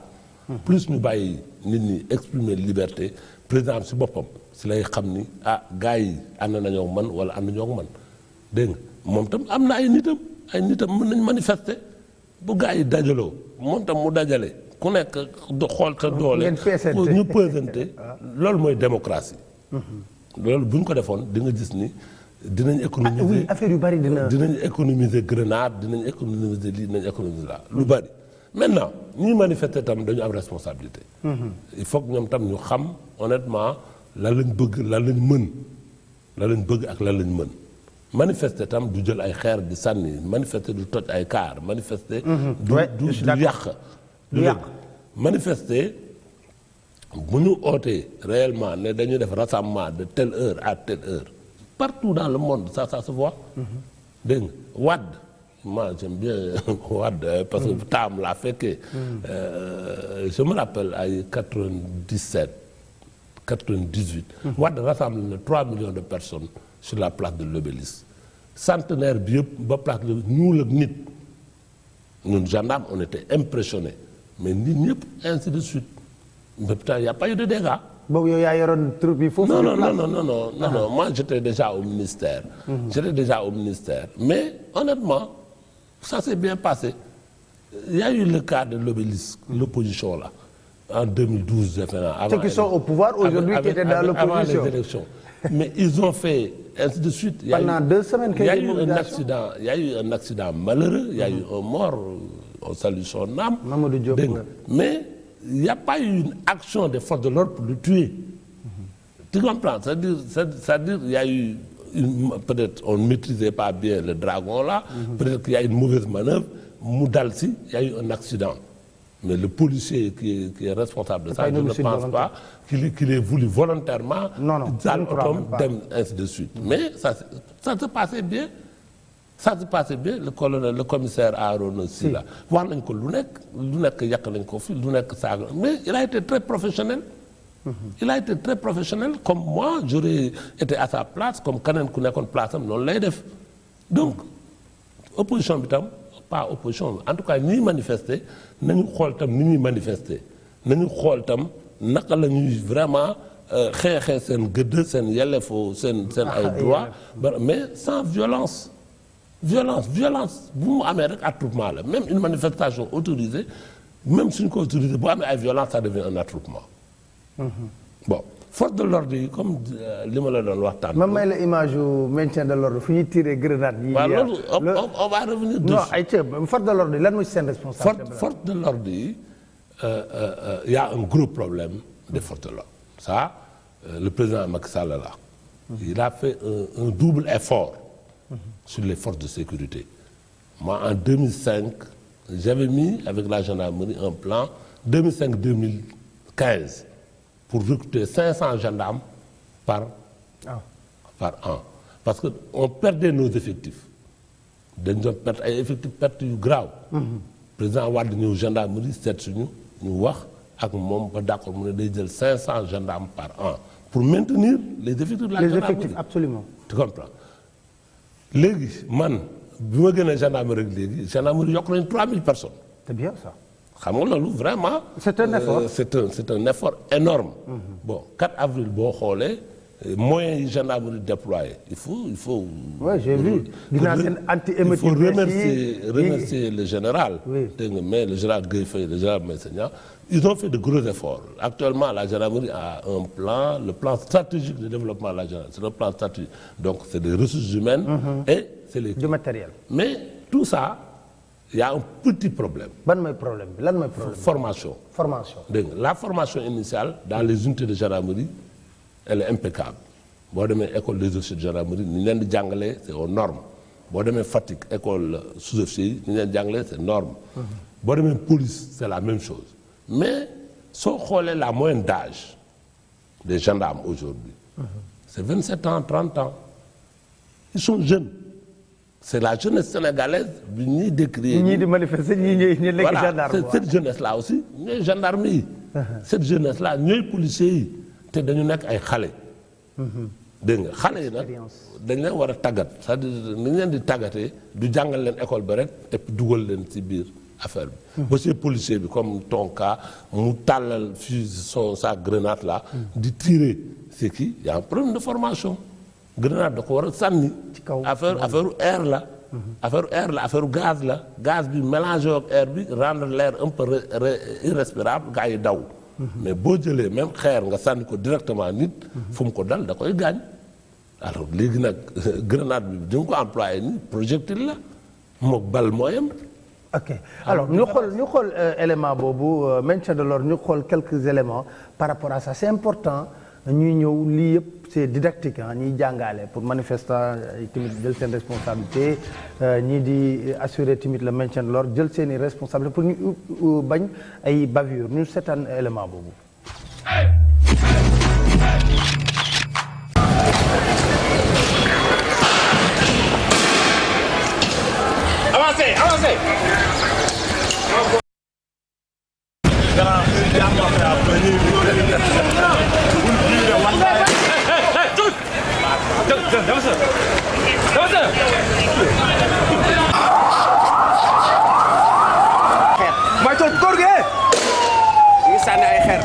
[SPEAKER 2] plus ñu bàyyi nit ñi exprimer liberté président si boppam si lay xam ni gars yi ànd nañoo man wala ànd nañoo man dégg nga moom tam am na ay nitam mën nañ manifester bu gars yi dajaloo moom tam mu dajale ku nekk xool sa doole. ñu pesante loolu mooy démocratie. loolu bu ñu ko defoon di nga gis ni dinañ économiser
[SPEAKER 1] affaire yu bari
[SPEAKER 2] dinañ économiser grenade dinañ économiser lii dinañ économiser là lu bari. maintenant ñuy manifester tam dañu am responsabilité. il faut que ñoom tam ñu xam honnêtement lan lañ bëgg lan lañ bëgg ak lan lañ mën. manifester tam du jël ay xeer di sànni manifester du toj ay kaar manifester. du yàq. manifester bu ñu ootee réellement ne dañuy def rassemblement de telle heure à telle heure partout dans le monde ça se voit. dégg nga Wade moi j'aime bien Wade parce que taam laa fekkee. je me rappelle ay 97 98. Wade rassemble na 3 millions de personnes sur la place de l'Obélisque centenaire bi yëpp ba place de ñuul ak nit ñun gendarme on était impressionnés mais nit ñëpp ainsi de suite mais putain y a pas eu de dégâts.
[SPEAKER 1] boobu yow yaa yoroon troupe bi foofu.
[SPEAKER 2] non moi j'étais déjà au ministère. Mais honnêtement ça s'est bien passé. Il y a eu le cas de l'Obélisque, l'opposition là, en 2012 avant.
[SPEAKER 1] Ceux qui sont au pouvoir aujourd'hui qui étaient dans l'opposition.
[SPEAKER 2] Avant les élections. Mais ils ont fait ainsi de suite.
[SPEAKER 1] Pendant 2 semaines qu'il y a eu
[SPEAKER 2] un accident malheureux, il y a eu un mort, on salue son âme.
[SPEAKER 1] Mamadou Diop.
[SPEAKER 2] Mais il n'y a pas eu une action des forces de l'ordre pour le tuer. Tu comprends? C'est-à-dire il y a eu peut-être on ne maîtrisait pas bien le dragon là, peut-être qu'il y a une mauvaise manœuvre. Moudalsi, il y a eu un accident. Mais le policier qui est responsable de ça, je ne pense pas qu'il ait voulu volontairement ainsi de suite. Mais ça se passait bien. Ça se passait bien. Le commissaire Arona Sylla, mais il a été très professionnel. Il a été très professionnel. Comme moi, j'aurais été à sa place, comme Kanen Kounekon place, non l'a fait. Donc, opposition bitam. Pas opposition en tout cas ñuy manifester nañu xool tam ni ñuy manifester nañu xool tam naka la ñuy vraiment xeexee seen gëdd seen yelleefu seen ay droits mais sans violence bu mu amee rek attroupement la même une manifestation autorisée même suñ ko autorisé bu amee ay violence ça devient un attroupement. Bon force de l'ordre yi comme li ma la doon waxtaan.
[SPEAKER 1] ma may la image yu maintien de l'ordre fu ñuy tiré grenade yi.
[SPEAKER 2] waaw loolu on va revenir dessus.
[SPEAKER 1] Non ay force de l'ordre yi lan mooy seen responsabilité.
[SPEAKER 2] Force de l'ordre yi y a un gros problème des forces de l'ordre. Ça le président Macky Sall là. Il a fait un double effort sur les forces de sécurité. Moi en 2005 j'avais mis avec la gendarmerie un plan 2005-2015. Pour recruter 500 gendarmes par an. Parce qu'on perdait nos effectifs. Nous avons perdu des effectifs graves. Le président Wade nous gendarmerie, nous avons d'accord, nous avons 500 gendarmes par an. Pour maintenir les effectifs de la gendarmerie. Les effectifs,
[SPEAKER 1] absolument.
[SPEAKER 2] Tu comprends? Légui, man, quand je suis gendarmerie, gendarmerie, il y a 3000 personnes.
[SPEAKER 1] C'est bien ça.
[SPEAKER 2] Vraiment,
[SPEAKER 1] c'est un effort.
[SPEAKER 2] C'est un effort énorme. Bon, 4 avril, moyens gendarmerie déployés. Il faut.
[SPEAKER 1] Oui, j'ai vu.
[SPEAKER 2] Il faut remercier le général. Oui. Mais le général Gueye, le général Messenia, ils ont fait de gros efforts. Actuellement, la gendarmerie a un plan, le plan stratégique de développement de la gendarmerie. C'est le plan stratégique. Donc, c'est des ressources humaines et c'est
[SPEAKER 1] du matériel.
[SPEAKER 2] Mais tout ça. Il y a un petit problème.
[SPEAKER 1] Quel problème?
[SPEAKER 2] Formation. La formation initiale dans les unités de gendarmerie, elle est impeccable. Si vous avez l'école des officiers de gendarmerie, c'est aux normes. Si vous avez Fatick, école sous-officiers, c'est aux normes. Si vous avez police, c'est la même chose. Mais si vous regardez la moyenne d'âge des gendarmes aujourd'hui, c'est 27 ans, 30 ans. Ils sont jeunes. C'est la jeunesse sénégalaise qui décrit. Voilà, cette jeunesse-là aussi, nous sommes gendarmerie. Cette jeunesse-là, nous sommes policiers. Nous sommes des xalé. Des xalé nak dañ leen wara tagat, c'est-à-dire ni leen di tagaté du jangal leen école ba rek et puis dugal leen ci biir affaire bi. Ba ces policiers bi comme ton cas, mu talal sa grenade là, di tirer, c'est qui? Il y a un problème de formation. Grenade da ko war a sànni affaire air la affaire gaz la gaz bi mélangé ak air bi rendre l'air un peu irrespirable gars yi daw mais boo jëlee même xeer nga sànni ko directement nit fu mu ko dal da koy gaañ alors léegi nag grenade bi di nga ko employé ni projectile la mook bal mooyam.
[SPEAKER 1] Ok alors ñu xool élément boobu maintien de l'ordre ñu xool quelques éléments par rapport à ça c'est important ñuy ñëw lii yëpp c'est didactique ñuy jàngale pour manifestant tamit jël seen responsabilité ñii di assurer tamit le maintien de l'ordre jël seeni responsabilité pour ñu bañ ay bavure ñu seetaan élément boobu.
[SPEAKER 3] Avancez.
[SPEAKER 4] mooy tool góor gi ngi sànni ay xeer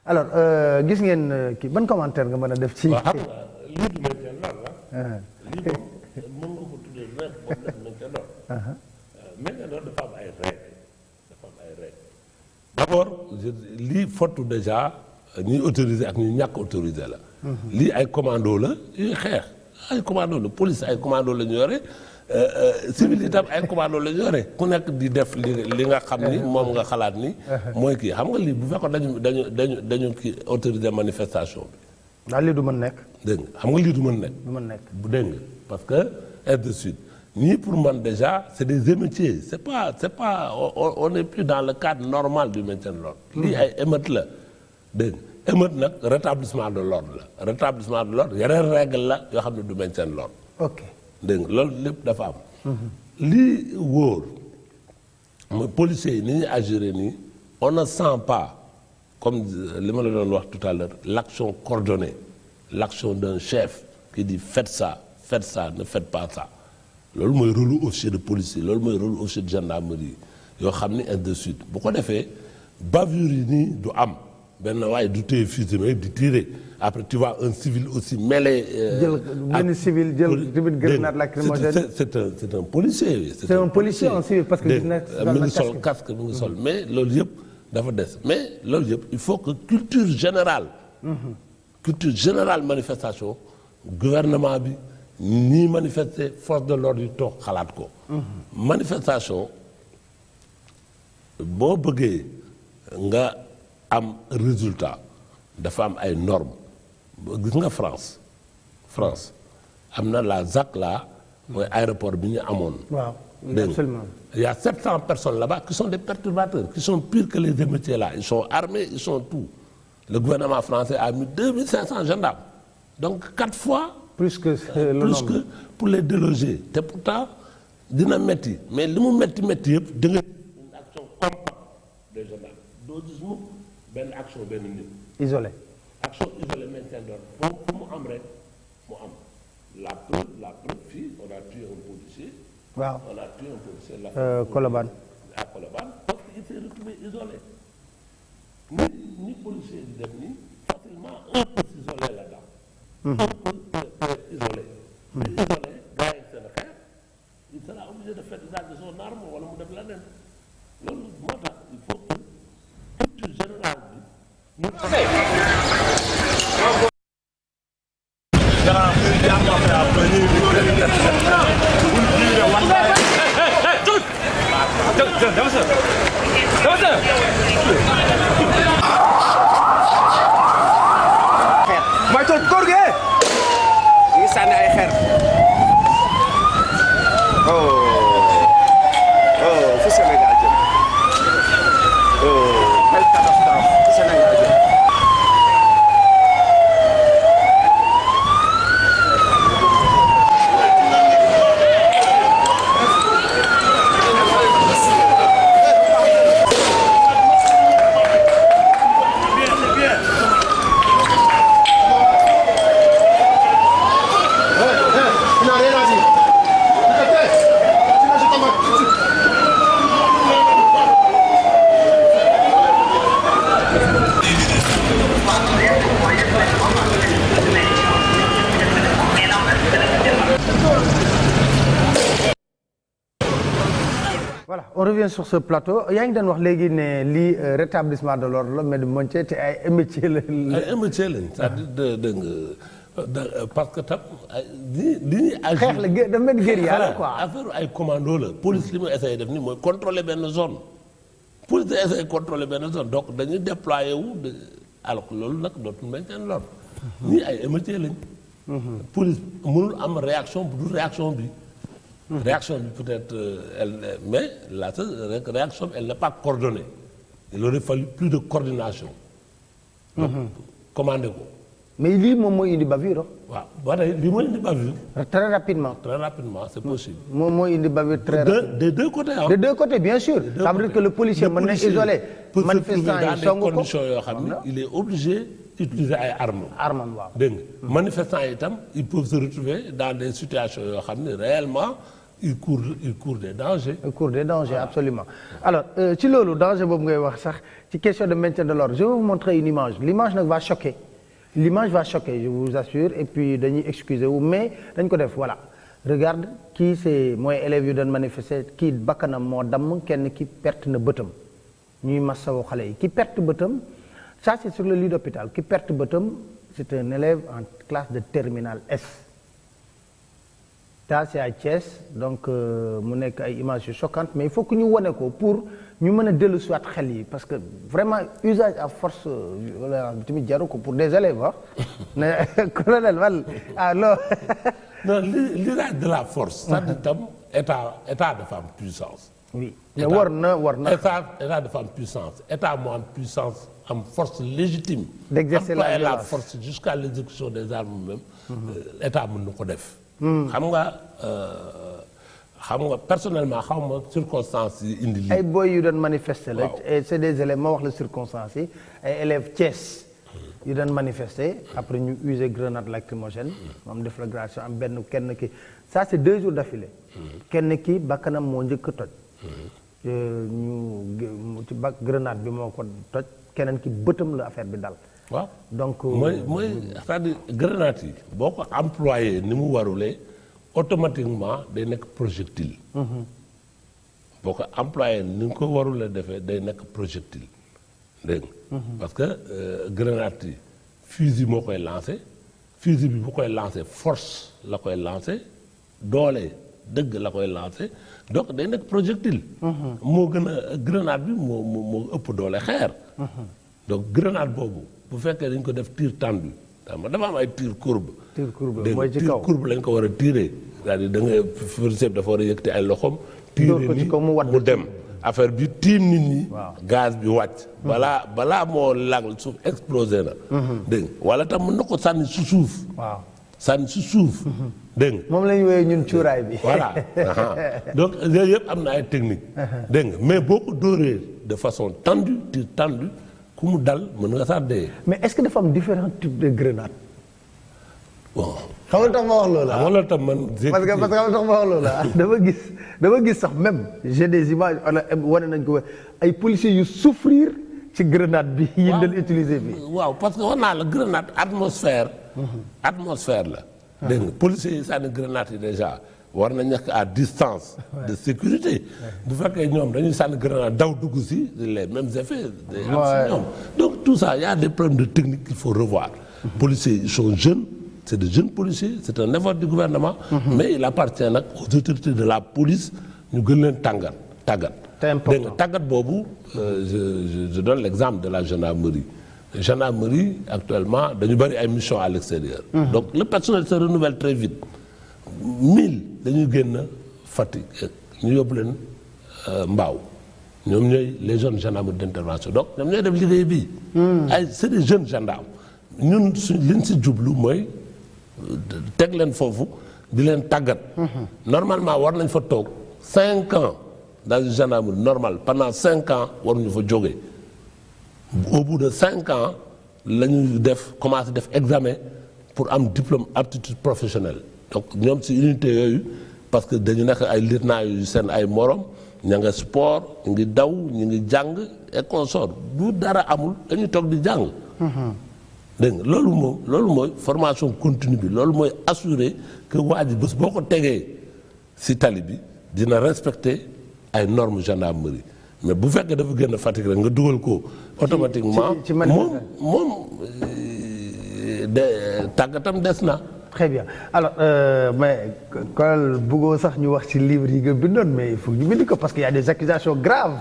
[SPEAKER 1] alors gis ngeen kii ban commentaire nga mën a def ci.
[SPEAKER 2] waaw xam nga lii du maintien d'ordre la. lii moom mën nga ko tuddee rek boobu def maintien d'ordre. maintien d'ordre dafa am ay règles dafa am ay règles. d'abord lii fottu déjà ñuy autorisé ak ñuy ñàkk autorisé la. lii ay commando la yuy xeex ay commando la police ay commando la ñu yore. civil itam ay commando la ñu yore ku nekk di def li nga xam ni moom nga xalaat ni mooy kii xam nga lii bu fekkoon dañu kii autoriser manifestation bi.
[SPEAKER 1] daal lii du mën nekk.
[SPEAKER 2] dégg nga xam nga lii du mën nekk.
[SPEAKER 1] du mën nekk
[SPEAKER 2] bu dégg nga parce que ainsi de suite ñii pour man déjà c'est des émeutiers c'est pas on n'est plus dans le cadre normal du maintien de l'ordre. lii ay émeute la dégg nga émeute nag rétablissement de l'ordre la rétablissement de l'ordre yeneen règle la yoo xam ne du maintien de l'ordre.
[SPEAKER 1] ok.
[SPEAKER 2] dégg nga loolu lépp dafa am. lii wóor mooy policiers yi ni ñuy agir nii on ne sent pas comme li ma la doon wax tout à l'heure l'action coordonnée l'action d'un chef qui dit faites ça ne faites pas ça loolu mooy rôle officier de police yi loolu mooy rôle officier de gendarmerie yoo xam ni ainsi de suite bu ko defee bavure yi nii du am benn waaye du téye fusil mais di tirer. Après tu vois un civil aussi mêlé.
[SPEAKER 1] jël benn civil jël tamit grenade lacrymogène.
[SPEAKER 2] c'est un policier.
[SPEAKER 1] c'est un policier en civil parce que gis na
[SPEAKER 2] mi ngi sol casque mi ngi sol mais loolu yëpp dafa des mais loolu yëpp il faut que culture générale manifestation gouvernement bi ñii manifester force de l'ordre yi toog xalaat ko. manifestation boo bëggee nga am résultat dafa am ay normes. gis nga France am na la ZAC là mooy aéroport bi ñu amoon.
[SPEAKER 1] waaw absolument.
[SPEAKER 2] Il y a 700 personnes là-bas qui sont des perturbateurs qui sont pires que les émeutiers là ils sont armés ils sont tout le gouvernement français a mis 2500 gendarmes donc 4 fois.
[SPEAKER 1] plus que
[SPEAKER 2] pour les déloger te pourtant dina metti mais li mu metti yëpp da nga une action compacte des gendarmes doo gis mu benn action benn nit.
[SPEAKER 1] isolé.
[SPEAKER 2] action isolée maintien d'ordre fu mu am rek mu am la preuve fii on a tué un policier.
[SPEAKER 1] waaw
[SPEAKER 2] on a tué un policier là.
[SPEAKER 1] Colobane.
[SPEAKER 2] à Colobane parce qu'il s'est retrouvé isolé ni policier di def nii facilement un peut s'isoler là-dedans. un peut isolé. mais isolé gars yi seen xeex il sera obligé de faire usage de son arme wala mu def leneen loolu moo tax il faut que culture générale bi.
[SPEAKER 4] mooy tool góor gi ngi sànni ay xeer fu Sénégal jëm quelle catastrophe fu Sénégal jëm
[SPEAKER 1] voilà on revient sur ce plateau yaa ngi doon wax léegi ne lii rétablissement de l'ordre la mais du moitié te ay émeutiers la.
[SPEAKER 2] ay émeutiers lañ c'est-à-dire dégg nga parce que tam li ñuy agir
[SPEAKER 1] xeex la dafa mel ni guérilla la quoi.
[SPEAKER 2] affaire ay commando la police li muy essayé def nii mooy contrôler benn zone police day essayé contrôler benn zone donc dañuy déployer wu alors que loolu nag dootul maintien de l'ordre ñii ay émeutiers lañ. police mënul am réaction bu dul réaction bi réaction bi peut-être mais la réaction elle n'est pas coordonnée. Il aurait fallu plus de coordination. donc commandé ko.
[SPEAKER 1] mais lii moom mooy indi bavure.
[SPEAKER 2] waaw ba tey lii mooy indi bavure.
[SPEAKER 1] très rapidement.
[SPEAKER 2] très rapidement c'est possible.
[SPEAKER 1] moom mooy indi bavure très rapidement.
[SPEAKER 2] des deux côtés ah.
[SPEAKER 1] des deux côtés bien sûr. ça veut dire que le policier mën na isoler. manifestant yi song ko
[SPEAKER 2] dans des conditions yoo xam ne il est obligé d'utiliser ay armes.
[SPEAKER 1] armam waaw.
[SPEAKER 2] dégg nga manifestants yi itam ils peuvent se retrouver dans des situations yoo xam ne réellement ils courent des dangers.
[SPEAKER 1] ils courent des dangers absolument. alors ci loolu danger boobu ngay wax sax ci question de maintien de l'ordre je vais vous montrer une image l'image nag va choquer. l'image va choquer je vous assure et puis dañuy excuser wu mais dañ ko def voilà regarde kii c'est mooy élèves yu doon manifester kii bakkanam moo damm kenn ki perte na bëtam ñuy masawu xale yi ki perte bëtam ça c'est sur le lit d'hôpital ki perte bëtam c'est un élève en classe de terminale S ça c'est à Thiès donc mu nekk ay images yu choquantes mais il faut que ñu wone ko pour ñu mën a dellu siwaat xel yi parce que vraiment usage à force wala tamit jaru ko pour des élèves ah mais colonel wal ah non
[SPEAKER 2] non l'usage de la force c'est-à-dire tam état dafa am puissance
[SPEAKER 1] oui mais war na
[SPEAKER 2] état dafa am puissance état moo am puissance am force légitime
[SPEAKER 1] d'exercer
[SPEAKER 2] la force jusqu'à l'exécution des armes même état mën na ko def xam nga personnellement xaw ma circonstances yi indi lii.
[SPEAKER 1] ay boy yu doon manifester la. et c'est des élèves ma wax la circonstances yi ay élèves Thiès yu doon manifester après ñu user grenade lacrymogène moom déflagration am benn kenn ki ça c'est 2 jours d'affilée. kenn ki bakkanam moo njëkk a toj. ñu ci grenade bi moo ko toj keneen ki bëtam la affaire bi dal.
[SPEAKER 2] waaw
[SPEAKER 1] donc
[SPEAKER 2] mooy c'est-à-dire grenade yi boo ko employé ni mu warulee. automatiquement day nekk projectile. boo ko employé ni nga ko warul a defee day nekk projectile dégg nga parce que grenade yi fusil moo koy lancé fusil bi bu koy lancé force la koy lancé doole dëgg la koy lancé donc day nekk projectile. moo gën a grenade bi moo ëpp doole xeer. donc grenade boobu bu fekkee dañ ko def tir tendu dafa am ay tir courbe.
[SPEAKER 1] tir courbe mooy ci kaw
[SPEAKER 2] tir courbe lañ ko war a tirer c'est-à-dire da ngay forceps dafa war a yëkkati ay loxoom. tirer ni mu dem affaire bi tiim nit ñi. gaz bi wàcc. balaa moo laal suuf explosé na. dégg nga wala tam mën na ko sànni su suuf.
[SPEAKER 1] waaw
[SPEAKER 2] sànni su suuf. dégg nga
[SPEAKER 1] moom la ñu woowee ñun cuuraay bi.
[SPEAKER 2] voilà donc yooyu yëpp am na ay technique dégg nga mais boo ko dóoree de façon tendue tir tendu ku mu dal mën nga sax dee.
[SPEAKER 1] mais est-ce que dafa am différents types de grenades.
[SPEAKER 2] bon
[SPEAKER 1] xam nga tax ma wax loolu
[SPEAKER 2] wala tam man.
[SPEAKER 1] parce que tax ma wax loolu dama gis sax même j'ai des images wane nañ ko ay policiers yu souffrir ci grenade bi. yi ñu doon utiliser bi.
[SPEAKER 2] waaw parce que wax naa la grenade atmosphère la. dégg nga policiers yi sànni grenade yi déjà war na nekk à distance. de sécurité. bu fekkee ñoom dañuy sànni grenade daw dugg si les mêmes effets. day am si ñoom donc tout ça y a des problèmes de technique qu'il faut revoir. policiers ils sont jeunes. c'est de jeunes policiers c'est un effort du gouvernement. mais il appartient nag aux autorités de la police ñu gën leen tàggat.
[SPEAKER 1] c'est important
[SPEAKER 2] dégg nga tàggat boobu je donne l'exemple de la gendarmerie. Gendarmerie actuellement dañu bari ay missions à l'extérieur. donc le personnel se renouvelle très vite. 1000 dañuy génn Fatick ñu yóbbu leen Mbao ñoom ñooy les jeunes gendarmes d'intervention donc ñoom ñooy def liggéey bii. c'est des jeunes gendarmes ñun liñ si jublu mooy. teg leen foofu di leen tàggat. normalement war nañ fa toog 5 ans dans une gendarmerie normale pendant 5 ans waruñu fa jógee au bout de 5 ans la ñuy commencer def examen pour am diplôme aptitude professionnelle donc ñoom ci unité yooyu parce que dañu nekk ay lieutenant yu seen ay morom ña nga sport ñu ngi daw ñu ngi jàng et consort du dara amul dañuy toog di jàng. dégg nga loolu mooy formation continue bi loolu mooy assurer que waa ji bés boo ko tegee ci tali bi dina respecter ay normes gendarmerie mais bu fekkee dafa génn Fatick rek nga dugal ko automatiquement moom de tàggatam des na.
[SPEAKER 1] très bien alors mais kon bëggoo sax ñu wax ci livre yi nga bindoon mais il faut ñu bind ko parce qu'il y a des accusations graves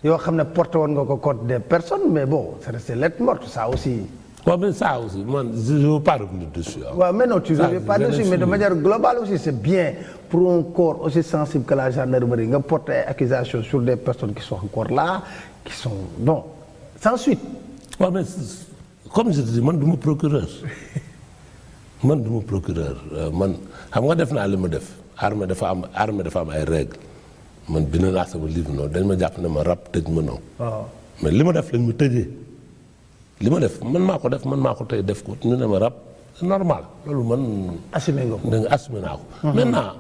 [SPEAKER 1] yoo xam ne porté woon nga ko contre des personnes mais bon c'est resté lettre morte ça aussi.
[SPEAKER 2] waaw mais ça aussi man je ne veux pas revenir dessus.
[SPEAKER 1] waaw mais non tu ne reviens pas dessus mais de manière globale aussi c'est bien pour un corps aussi sensible que la gendarmerie nga porter ay accusations sur des personnes qui sont encore là qui sont bon sans suite.
[SPEAKER 2] waaw mais comme je te dis man du ma procureur man du ma procureur man xam nga def naa li ma def armée dafa am ay règles man bind naa sama livre noonu dañ ma jàpp ne ma rab tëj ma noonu. mais li ma def lañ ma tëjee. li ma def man maa ko def man maa ko tey def ko ñu ne ma rab c'est normal loolu man.
[SPEAKER 1] assumé nga ko
[SPEAKER 2] da nga assumé naa ko. maintenant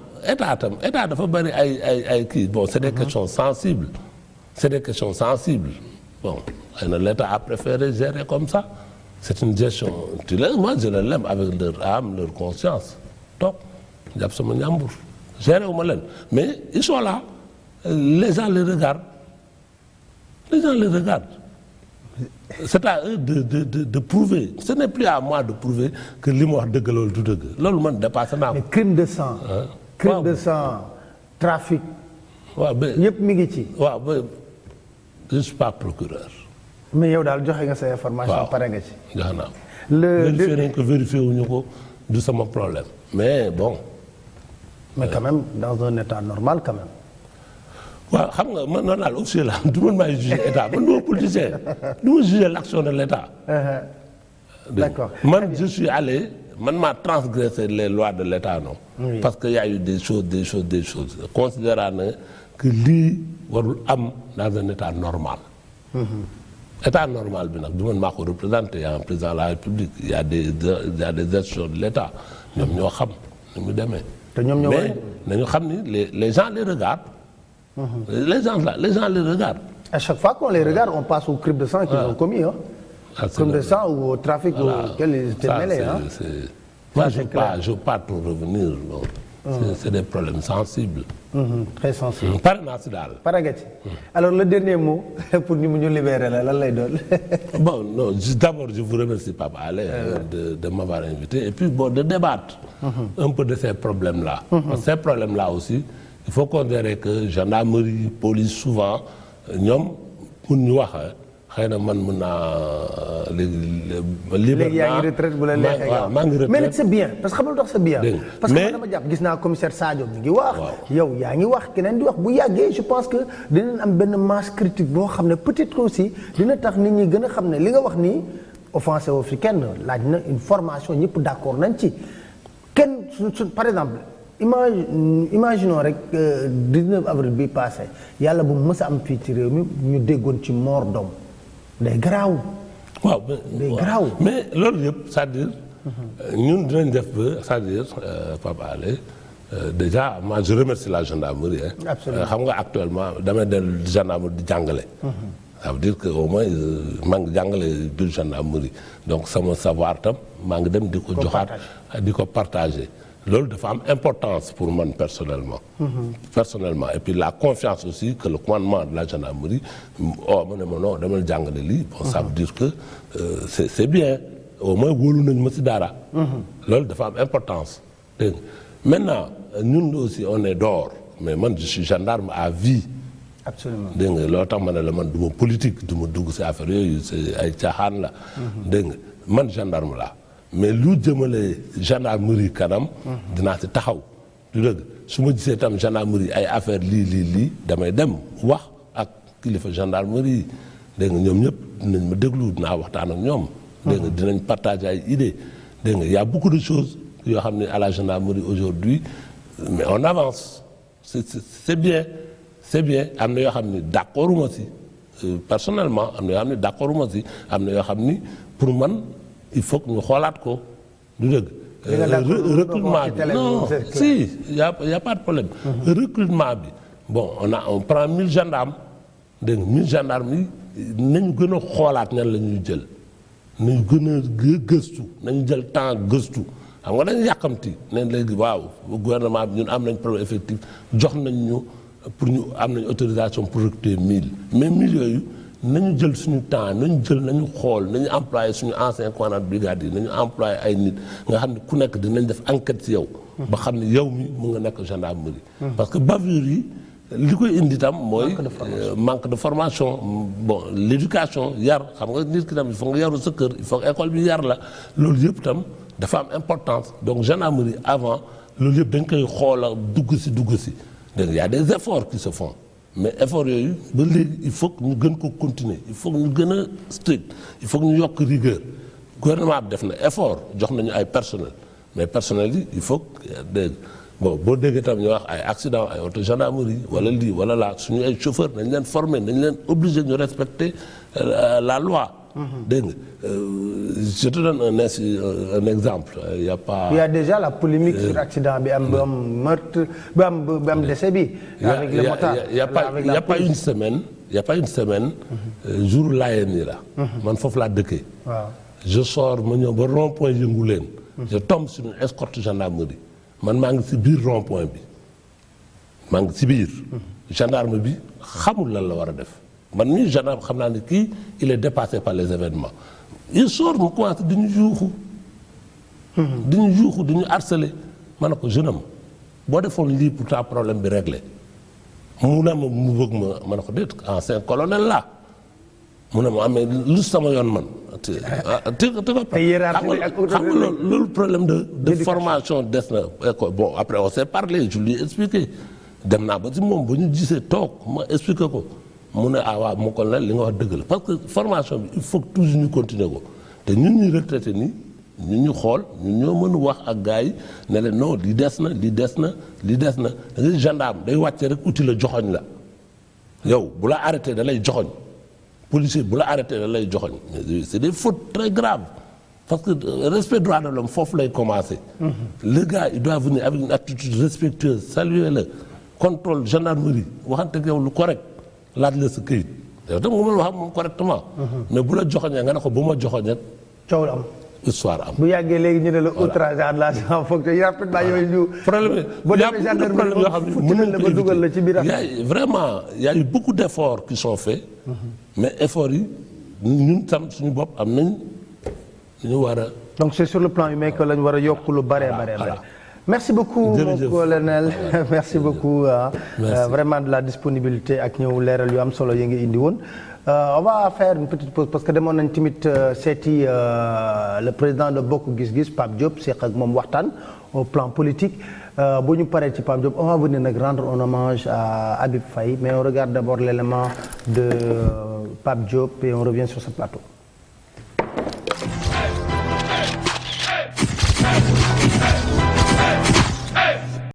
[SPEAKER 2] état dafa bari ay kii bon c'est des questions sensibles. c'est des questions sensibles bon xëy na l'état a préféré gérer comme ça c'est une gestion tu les moi je les l'aime avec leur âme leur conscience donc jàpp sama ñàmbur gérer wu ma leen mais ils sont là les gens les regardent c'est à eux de prouver ce n'est plus à moi de prouver que li ma wax dëgg loolu du dëgg loolu man dépassé naa ko.
[SPEAKER 1] mais crime de sang. crime de sang trafic.
[SPEAKER 2] waaw ba
[SPEAKER 1] yëpp mi ngi ci.
[SPEAKER 2] waaw ba je suis pas procureur.
[SPEAKER 1] mais yow daal joxe nga sa information.
[SPEAKER 2] waaw
[SPEAKER 1] pare nga ci.
[SPEAKER 2] joxe naa ko. vérifié nañ ko vérifié wuñu ko du sama problème mais bon.
[SPEAKER 1] mais quand même dans un état normal quand même.
[SPEAKER 2] waaw xam nga man noonu daal officier la du man maay juger état man du ma politicien du ma juger l'action de l'état.
[SPEAKER 1] D'accord.
[SPEAKER 2] man je suis allé man maa transgressé les lois de l'état non.
[SPEAKER 1] Oui.
[SPEAKER 2] parce que y a eu des choses considérant na que lii warul am dans un état normal. état normal bi nag du man maa ko représenté y a un président de la République y a des institutions de l'état ñoom ñoo xam ni mu demee.
[SPEAKER 1] te ñoom ñoo
[SPEAKER 2] mais nañu xam ni les gens les regardent. les gens les regardent.
[SPEAKER 1] À chaque fois qu'on les regarde, on passe au crime de sang qu'ils ont commis. Hein. Crime de sang ou au trafic auquel ils étaient mêlés. Hein.
[SPEAKER 2] Moi, je ne veux pas trop revenir. C'est des problèmes sensibles.
[SPEAKER 1] Très sensibles.
[SPEAKER 2] Pare naa si daal.
[SPEAKER 1] Pare nga ci. Alors le dernier mot pour ñu libérer la lan lay doon.
[SPEAKER 2] Bon, non, d'abord je vous remercie Pape Alé de m'avoir invité et puis bon de débattre un peu de ces problèmes-là. Parce que ces problèmes-là aussi, il faut considérer que gendarmerie, police souvent ñoom pour ñu wax xëy na man mën naa
[SPEAKER 1] léegi yaa ngi retraite bu la neexee
[SPEAKER 2] maa ngi retraite
[SPEAKER 1] mais nag c'est bien parce que xam nga lu tax c'est bien. parce que
[SPEAKER 2] mais
[SPEAKER 1] man dama jàpp gis naa commissaire Sadio mi ngi wax. yow yaa ngi wax keneen di wax bu yàggee je pense que dinañ am benn masse critique boo xam ne peut-être aussi dina tax nit ñi gën a xam ne li nga wax nii offensé woo fi kenn laaj na une formation ñëpp d'accord nañ ci kenn su par exemple. imaginons rek 19 avril bi passé yàlla bu mës a am fii ci réew mi ñu déggoon ci mort d'homme day garaaw.
[SPEAKER 2] waaw
[SPEAKER 1] day garaaw.
[SPEAKER 2] mais loolu yëpp c'est-à-dire ñun dinañ def ba c'est-à-dire Pape Alé déjà moi je remercie la gendarmerie.
[SPEAKER 1] Absolument.
[SPEAKER 2] xam nga actuellement damay dellu gendarmerie di jàngale. ça veut dire que au moins maa ngi jàngale biir gendarmerie donc sama savoir tam maa ngi dem di ko joxaat di ko partager. loolu dafa am importance pour man personnellement. Et puis la confiance aussi que le commandement de la gendarmerie ma ne ma non dama jàngale lii bon ça veut dire que c'est bien au moins wóolu nañ ma ci dara. loolu dafa am importance dégg nga maintenant ñun aussi on est dehors mais man je suis gendarme à vie.
[SPEAKER 1] Absolument.
[SPEAKER 2] dégg nga loolu tax ma ne la man du ma politique du ma dugg ci affaire yooyu c'est ay caaxaan la. dégg nga man gendarme la mais lu jëmale gendarmerie kanam. dinaa ci taxaw. du dëgg su ma gisee tam gendarmerie ay affaire lii damay dem wax ak kilifa gendarmerie dégg nga ñoom ñëpp dinañ ma déglu dinaa waxtaan ak ñoom. dégg nga dinañ partager ay idées dégg nga y a beaucoup de choses yoo xam ne à la gendarmerie aujourd'hui mais on avance c'est bien am na yoo xam ne d'accorduma ci personnellement am na yoo xam ne d'accorduma ci am na yoo xam ni pour man. il faut que ñu xoolaat ko du dëgg. recrutement bi non si y a pas de problème. recrutement bi bon on prend 1000 gendarmes dégg nga 1000 gendarmes yi nañu gën a xoolaat ñan la ñuy jël nañu gën a gëstu nañu jël temps gëstu xam nga dañu yàkkamti ne léegi waaw gouvernement bi ñun am nañ problème effectif jox nañ ñu pour ñu am nañ autorisation pour recruter 1000 mais 1000 yooyu. nañu jël suñu temps nañu xool nañu employé suñu ancien commandant de brigade yi nañu employé ay nit nga xam ne ku nekk dinañ def enquête ci yow. ba xam ne yow mi mu nga nekk gendarmerie. parce que bavure yi li koy indi tam mooy manque de formation bon l'éducation yar xam nga nit ki tam il faut nga yaru sa kër il faut que école bi yar la loolu yëpp tam dafa am importance donc gendarmerie avant loolu yëpp dañ koy xoola dugg si donc y a des efforts qui se font mais efforts yooyu ba léegi il faut que ñu gën ko continuer il faut que ñu gën a strict il faut que ñu yokk rigueur gouvernement bi def na effort jox nañu ay personnel mais personnel yi il faut dégg bon boo déggee tam ñu wax ay accident ay auto gendarmerie wala lii wala laa suñu ay chauffeur nañ leen former nañ leen obligé ñu respecter la loi. dégg nga je te donne un exemple il y a
[SPEAKER 1] déjà la polémique sur accident bi am meurtre bi am décès bi. avec le motard
[SPEAKER 2] il y a pas une semaine. jour laayeen yi la. man foofu laa dëkkee.
[SPEAKER 1] waaw
[SPEAKER 2] je sors ma ñëw ba rond point yëngu leen. je tombe sur une escorte gendarmerie. man maa ngi ci biir rond point bi maa ngi ci biir. gendarme bi xamul lan la war a def. man mii gendarme xam naa ne kii il est dépassé par les événements il sort mu commencé di ñu yuuxu di ñu harceler ma ne ko jeune homme boo defoon lii pourtant problème bi réglé mu ne mu bëgg ma ne ko déet ancien colonel là mu ne ma amee lu sama yoon man. xam nga loolu problème de formation des na école bon après on s'est parlé je lui ai expliqué dem naa ba ci moom ba ñu gisee toog ma expliqué ko. mu ne waaw mu ko li nga wax dëgg la parce que formation bi il faut que toujours ñu continuer ko te ñun ñuy retraité nii ñun ñu xool ñun ñoo mën wax ak gars yi ne leen non li des na da ngay gendarme day wàcce rek outil la joxoñ la yow bu la arrêté da lay joxoñ policier bu la arrêté da lay joxoñ c'est des fautes très graves parce que respect droit de l'homme foofu lay commencer. Le gars il doit venir avec une attitude respectueuse saluer le contrôle gendarmerie waxante ak yow lu correct laaj la sa këyit yow tam nga mën wax moom correctement. mais bu la joxoñee nga ne ko bu ma joxoñee.
[SPEAKER 1] coow la am.
[SPEAKER 2] histoire am.
[SPEAKER 1] bu yàggee léegi ñu ne la outrage à l'agent foog te rapidement yooyu ñu.
[SPEAKER 2] problème
[SPEAKER 1] boo demee gendarmerie yoo xam ne mën na ba dugal la ci biir
[SPEAKER 2] vraiment il y a eu beaucoup d'efforts qui sont faits. mais efforts yi ñun tam suñu bopp am nañ ñu war a.
[SPEAKER 1] donc c'est sur le plan humain que lañ war a yokk lu bare. Merci beaucoup mon colonel merci beaucoup vraiment de la disponibilité ak ñëw leeral yu am solo yi nga indi woon on va faire une petite pause parce que demoon nañ tamit seeti le président de Bokk Gis Gis Pape Diop seq ak moom waxtaan au plan politique bu ñu paree ci Pape Diop on va venir nag rendre un hommage à Habib Faye mais on regarde d'abord l'élément de Pape Diop et on revient sur ce plateau.